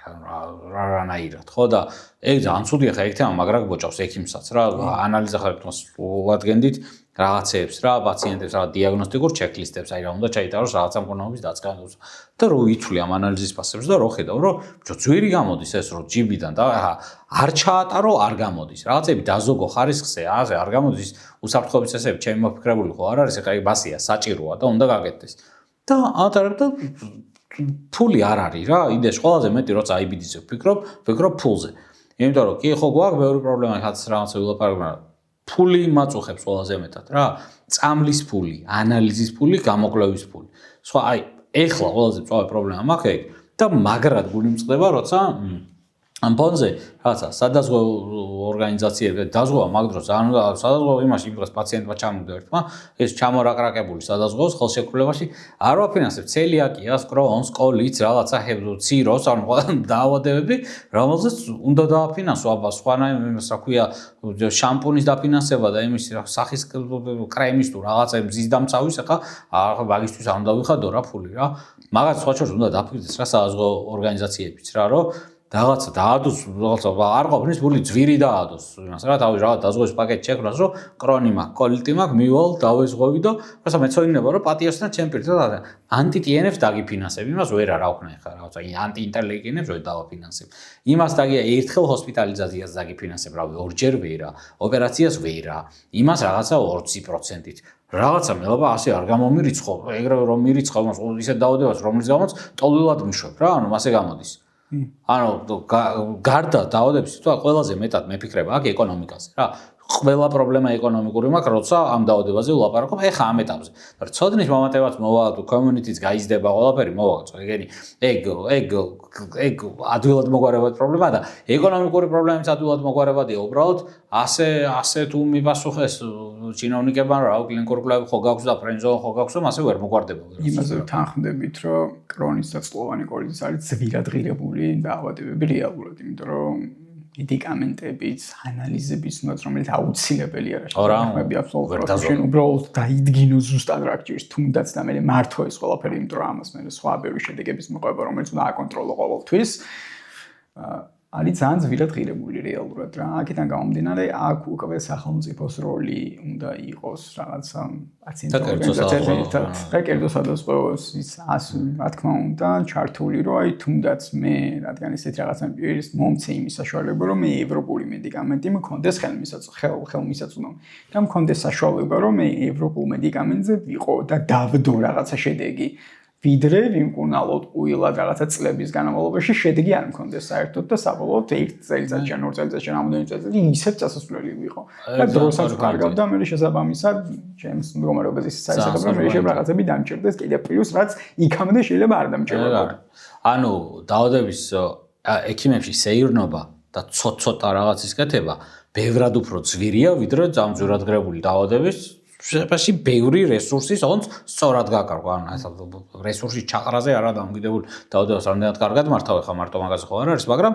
რანაირად ხო და ეგ ძალიან ცუდია ხა ეგ თემა მაგრა გბოჭავს ექიმსაც რა ანალიზა ხარ თქოს უადგენდით რაღაცეებს რა პაციენტებს რა დიაგნოსტიკურ ჩეკლისტებს აი რა უნდა ჩაიტაროს რაღაცა მკურნალობის დაწყებას და რო ითვლი ამ ანალიზის ფასებს და რო ხედავ რომ ძვირი გამოდის ეს რო ჯიბიდან და არ ჩაატარო არ გამოდის რაღაცები დაზოგო ხარისხზე ასე არ გამოდის უსაფრთხოების წესები ჩემი მოფიქრებული ხო არ არის ეხა ეგ ბასია საჭიროა და უნდა გაკეთდეს და ატარებ და ფული არ არის რა იდეაში ყველაზე მეტი როცა აიბიძზე ვფიქრობ ფულზე იმიტომ რომ კი ხო გვაქვს ბევრი პრობლემა ხაც რაღაცა ვილაპარაკებ მაგრამ ფული მაწუხებს ყველაზე მეტად რა წამლის ფული ანალიზის ფული გამოკვლევის ფული სხვა აი ეხლა ყველაზე მწვავე პრობლემა მაქვს ეგ და მაგრად გული მწყდება როცა ამ ფონზე რაღაცა სადაზღვო ორგანიზაციები დაზღვევა მაგ დროს ან სადაზღვო იმაში იმ დროს პაციენტმა ჩამოვიდა ერთმა ეს ჩამორაკრაკებული სადაზღვოს ხელშეკრულებაში არ ვაფინანსებ ცელიაკიას კრონს კოლიც რაღაცა ციროს ან დაავადებები რომელზეც უნდა დააფინანსო აბა სხვანაირ იმას რა ქვია შამპუნის დაფინანსება და იმის სახის კრემის თუ რაღაცა მზის დამცავის ახლა მაგისთვის არ უნდა ვიხადო რა ფული რა მაგას სხვა შორის უნდა დაფიქრდეს რა სადაზღვო ორგანიზაციებიც რა რომ რაღაცა დაადოს რაღაცა არ ყოფნის ფული ძვირი დაადოს იმას რა თავის რაღაც დაზღვევის პაკეტი შექმნას რომ კრონი მაქვს კოლიტი მაქვს მივალ დავეზღვევი და როცა მეცოდინება რომ პატიოსთან ჩემ პირთად ანტიტიენებს დაგიფინანსებ იმას ვერა რა ვქნა ხა რაღაცა ანტიინტერლეიკინებს ვერ დავაფინანსებ იმას დაგია ერთხელ ჰოსპიტალიზაციას დაგიფინანსებ რავი ორჯერ ვერა ოპერაციას ვერა იმას რაღაცა 20%-ით რაღაცა მელობა ასე არ გამომირიცხო ეგრევე რომ მირიცხავ მას ისეთ დაავადებას რომლის გამოც ტოლვილად მიშვებ რა ანუ მასე გამოდის ანუ გარდა დაავადებისა თუ ყველაზე მეტად მეფიქრება აქ ეკონომიკაზე რა ყველა პრობლემა ეკონომიკური მაქვს როცა ამ დაავადებაზე ვლაპარაკობ ეხა ამ ეტაპზე მაგრამ ცოდნის მომატებაც მოვა თუ კომიუნიტიც გაიზრდება ყველაფერი მოვაგწო ეგენი ეგ ადვილად მოგვარებად პრობლემაა და ეკონომიკური პრობლემებიც ადვილად მოგვარებადია უბრალოდ ასე თუ მიპასუხეს ჩინოვნიკებმა რა კლინიკურ კვლევები ხო გაქვს და ფრენზონ ხო გაქვს ასე ვერ მოგვარდება იმაზე თანხმდებით რომ კრონის და წყლოვანი კოლიტის არის ძვირადღირებული დაავადებები რეალურად იმიტომ რომ მედიკამენტებიც, ანალიზებიც, რომელიც აუცილებელია რა შექმნები აბსოლუტურად შენ უბრალოდ დაიდგინო ზუსტად რა გჭირს თუნდაც და მე მართო ეს ყველაფერი იმიტომ რომ ამას მე სხვა ბევრი შედეგების მოყვება რომელიც უნდა აკონტროლო ყოველთვის არის ძალიან ძვირადღირებული რეალურად რა აქედან გამომდინარე აქ უკვე სახელმწიფოს როლი უნდა იყოს რაღაცა პაციენტთა კერძო სადაზღვევოს ის რა თქმა უნდა ჩართული რომ აი თუნდაც მე რადგან ესეთი რაღაცა პირის მომცე იმის საშუალება რომ მე ევროპული მედიკამენტი მქონდეს ხელმისაწვდომი და მქონდეს საშუალება რომ მე ევროპულ მედიკამენტზე ვიყო და დავდო რაღაცა შედეგი ვიდრე ვიმკურნალოთ უილად რაღაცა წლების განმავლობაში შედეგი არ მქონდეს საერთოდ და საბოლოოდ 1 წელიწადში ან 2 წელიწადში რამოდენიმე წელიწადში ისევ წასასვლელი ვიყო და დროსაც ვკარგავდა მე შესაბამისად ჩემს მდგომარეობაზე საერთოდ მე შეიძლება რაღაცები დამჭირდეს კიდე პლუს რაც იქამდე შეიძლება არ დამჭირდებოდა ანუ დაავადების ექიმებში სეირნობა და ცოტ-ცოტა რაღაცის კეთება ბევრად უფრო ძვირია ვიდრე ძამძვირადღირებული დაავადების შეფაში ბევრი რესურსის ოღონდ სწორად გაკარგვა ანუ ეს რესურსის ჩაყრაზე არა დამოკიდებული დაავადებას რამდენად კარგად მართავ ხა მარტო მაგაზე ხო არ არის მაგრამ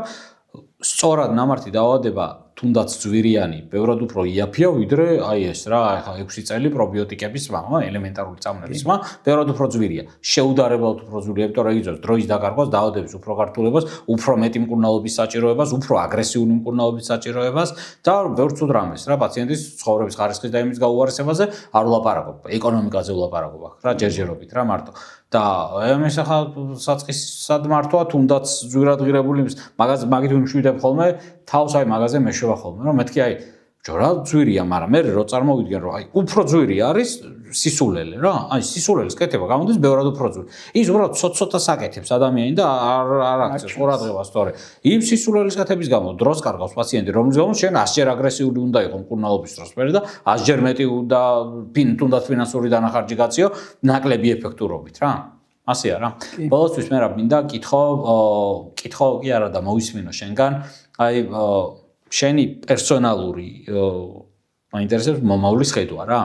სწორად ნამართი დაავადება თუნდაც ძვირიანი, ბევრად უფრო იაფია ვიდრე აი ეს რა, ახლა 6 წელი პრობიოტიკების მამა, ელემენტარული წამლების მამა, ბევრად უფრო ძვირია. შეუდარებლად უფრო ძვირია, იმიტომ რომ იგრძნობს დროის დაკარგვას, დაავადების უფრო გართულებას, უფრო მეტი მკურნალობის საჭიროებას, უფრო აგრესიული მკურნალობის საჭიროებას და ბევრ ცუდ რამეს რა, პაციენტის ცხოვრების ხარისხის და იმის გაუარესებაზე არ ვლაპარაკობ, ეკონომიკაზე ვლაპარაკობ ახლა რა, ჯერჯერობით რა მარტო. და ეს ახლა საწყისად მართვა თუნდაც ძვირად ღირებული მაგით ვიმშვიდებ ხოლმე თავს აი მაგაზე მეშვება ხოლმე რომ მეთქი აი ჯორა ძვირია მაგრამ მე რო წარმოვიდგენ რომ აი უფრო ძვირი არის სისულელე რა აი სისულელის კეთება გამოდის ბევრად უფრო ძვირი ის უბრალოდ ცოტა საკეთებს ადამიანი და არ აქცევს ყურადღებას თორე იმ სისულელის კეთების გამო დროს კარგავს პაციენტი რომლის გამო შენ 100-ჯერ აგრესიული უნდა იყო მკურნალობის დროს მე და 100-ჯერ მეტი და თუნდაც ფინანსური დანახარჯი გაციო ნაკლები ეფექტურობით რა ასეა რა. ბოლოსთვის მე რა მინდა კითხო კი არა და მოვისმინო შენგან, აი შენი პერსონალური მაინტერესებს მომავლის ხედვა რა.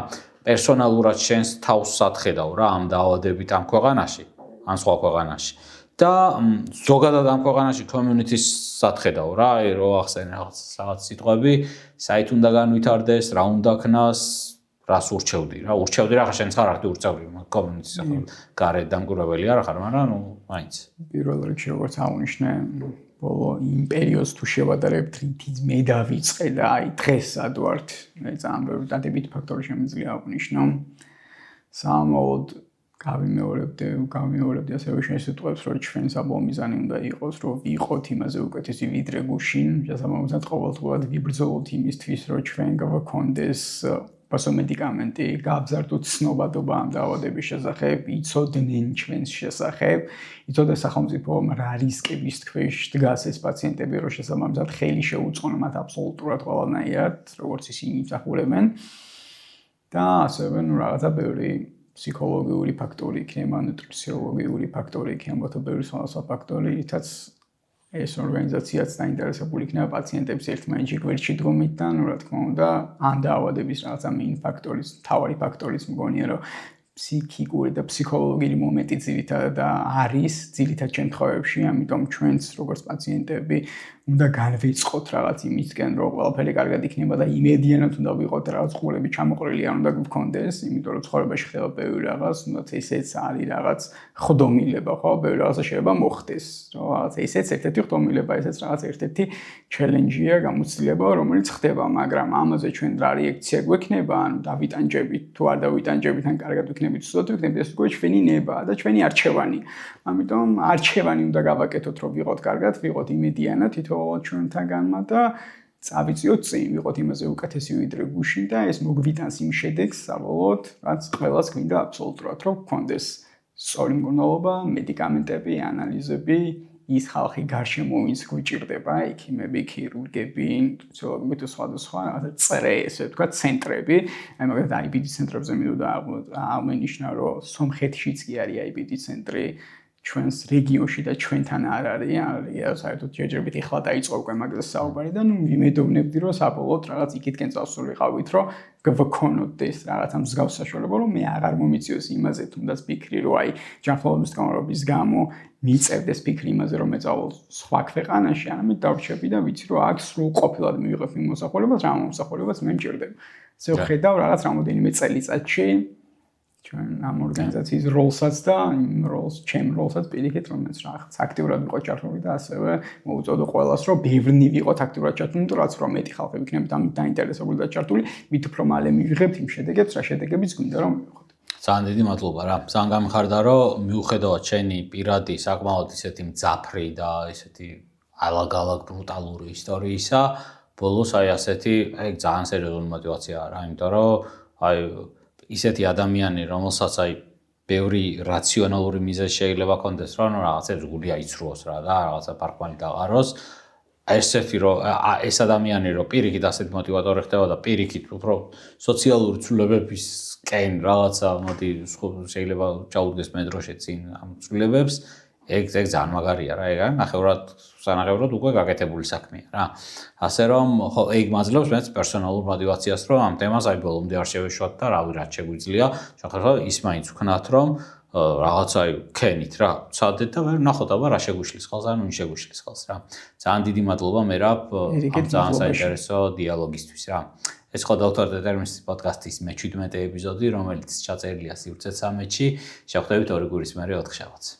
პერსონალურად შენს თავს სახედავ რა ამ დაავადებით ამ ქვეყანაში, ან სხვა ქვეყანაში. და ზოგადად ამ ქვეყანაში community-ს სახედავ რა, აი რო ახსენე რაღაც სიტყვები, საით უნდა განვითარდეს, რა უნდა ქნას რას ურჩევდი რა ურჩევდი რა ხა შენ ხარ აქტი ურჩევდი კომუნიკის ახლა გარეთ დამკვირვებელი არ ხარ მაგრამ ნუ მაინც პირველ რიგში როგორც აღნიშნე ბოლო იმ პერიოდს თუ შევადარებთ რითიც მე დავიწყე და აი დღეს სად ვართ მე ძალიან ბევრი დადებით ფაქტორი შემიძლია აღნიშნო სამოდ გავიმეორებდი ასევე შენ სიტყვებს რომ ჩვენ საბოლოო მიზანი უნდა იყოს რომ ვიყოთ იმაზე უკეთესი ვიდრე გუშინ შესაბამისად ყოველდღურად ვიბრძოლოთ იმისთვის რომ ჩვენ გავქონდეს medicamente, gabzartut ცნობადობა ამ დაავადების შესახებ, იცოდნენ ჩვენს შესახებ, იცოდნენ სახელმწიფო რა რისკების ქვეშ დგას ეს პაციენტები, რომ შესაბამისად ხელი შეუწყონ მათ აბსოლუტურად ყველანაირად, როგორც ისინი იმსახურებენ. და ასევე ნუ რაღაცა ბევრი ფსიქოლოგიური ფაქტორი იქნება, ნუტრიციოლოგიური ფაქტორი იქნება, თუ ბევრი სხვა ფაქტორი, რითაც ეს ორგანიზაციაც დაინტერესებული იქნება პაციენტებს ერთმანეთში გვერდში დგომით და ნუ რა თქმა უნდა ამ დაავადების რაღაცა მეინ ფაქტორის, მთავარი ფაქტორის მგონია რომ ფსიქიკური და ფსიქოლოგიური მომენტი ძირითადად არის ძირითად შემთხვევებში, ამიტომ ჩვენც როგორც პაციენტები უნდა განვიწყოთ რაღაც იმისკენ, რომ ყველაფერი კარგად იქნება და იმედიანად უნდა ვიყოთ რაღაც ყურები ჩამოყრილი არ უნდა გქონდეს, იმიტომ რომ ცხოვრებაში ხდება ბევრი რაღაც, თუნდაც ესეც არის რაღაც ხდომილება, ხო, ბევრი რაღაცა შეიძლება მოხდეს, რომ რაღაც ესეც ერთ-ერთი ხდომილება, ესეც რაღაც ერთ-ერთი ჩელენჯია, გამოცდილება, რომელიც ხდება, მაგრამ ამაზე ჩვენ რა რეაქცია გვექნება, ან დავიტანჯებით, თუ არ დავიტანჯებით, ან კარგად ვიქნებით, სულ ვიქნებით, ეს უკვე ჩვენი ნებაა და ჩვენი არჩევანი. ამიტომ არჩევანი უნდა გავაკეთოთ, რომ ვიყოთ კარგად, ვიყოთ იმედიანად, ჩვენთაგანმა და წავიწიოთ წინ, ვიყოთ იმაზე უკეთესი ვიდრე გუშინ და ეს მოგვიტანს იმ შედეგს საბოლოოდ, რაც ყველას გვინდა აბსოლუტურად, რომ გქონდეს სწორი მკურნალობა, მედიკამენტები, ანალიზები, ის ხალხი გარშემო ვინც გვიჭირდება, ექიმები, ქირურგები, ნუტრიციოლოგები თუ სხვადასხვა წრე, ესე ვთქვათ, ცენტრები. აი მაგალითად IBD ცენტრებზე მინდოდა აღნიშნა, რომ სომხეთშიც კი არის IBD ცენტრი. ჩვენს რეგიონში და ჩვენთან არ არის, საერთოდ ჯერჯერობით ეხლა დაიწყო უკვე მაგაზე საუბარი და ნუ ვიმედოვნებდი რომ საბოლოოდ რაღაც იქითკენ წავსულიყავით, რომ გვქონოდეს რაღაცა მსგავს საშუალება, რომ მე აღარ მომიწიოს იმაზე თუნდაც ფიქრი, რომ აი ჯანმრთელობის მდგომარეობის გამო მიწევდეს ფიქრი იმაზე, რომ მე წავალ სხვა ქვეყანაში, არამედ დავრჩები და ვიცი, რომ აქ სრულყოფილად მივიღებ იმ მოსახულებას, რა მოსახულებას მე მჭირდება. ესე ვხედავ რაღაც რამოდენიმე წელიწადში ჩვენ ამ ორგანიზაციის როლსაც და იმ ჩემ როლსაც პირიქით, რომელიც რაღაც აქტიურად ვიყო ჩართული და ასევე მოუწოდო ყველას, რომ ბევრი ვიყოთ აქტიურად ჩართული, იმიტომ რაც რომ მეტი ხალხი ვიქნებით ამით დაინტერესებული და ჩართული, მით უფრო მალე მივიღებთ იმ შედეგებს, რა შედეგებიც გვინდა რომ მივიღოთ. ძალიან დიდი მადლობა რა. ძალიან გამიხარდა, რომ მიუხედავად შენი პირადი საკმაოდ ისეთი მძაფრი და ისეთი ალაგ-ალაგ ბრუტალური ისტორიისა, ბოლოს აი ასეთი ძალიან სერიოზული мотиваციაა რა, იმიტომ რომ აი ისეთი ადამიანი, რომელსაც აი ბევრი რაციონალური მიზეზი შეიძლება კონდეს, რომ რაღაცებს გული აიცრუოს რა და რაღაცა პარკმანი დაყაროს. ესეთი რომ ეს ადამიანი რომ პირიქით ასეთ мотиваტორი ხდება და პირიქით უფრო სოციალური ცვლილებებისკენ რაღაცა მოდი შეიძლება ჩაუდგეს მეტროში წინ ამ ცვლილებებს, ეგ ძალიან მაგარია რა, ეგ სანახევრად უკვე გაკეთებული საქმეა რა. ასე რომ ხო ეგ მაძლევს მეც პერსონალურ мотиваციას, რომ ამ თემას აი ბოლომდე არ შევეშვათ და რავი რაც შეგვიძლია. შეხება ის მაინც ვქნათ, რომ რაღაცა ქენით რა ცადეთ და ვერ ნახოთ აბა რა შეგვიშლის ხელს ან ვინ შეგვიშლის ხელს რა ძალიან დიდი მადლობა მერაბ ამ ძალიან საინტერესო დიალოგისთვის რა ეს ხო დოქტორ დეტერმინისტის პოდკასტის მე-17 ეპიზოდი რომელიც ჩაწერილია სივრცე 13-ში შეხვდებით 2 გვრის მერე 4 შაბათს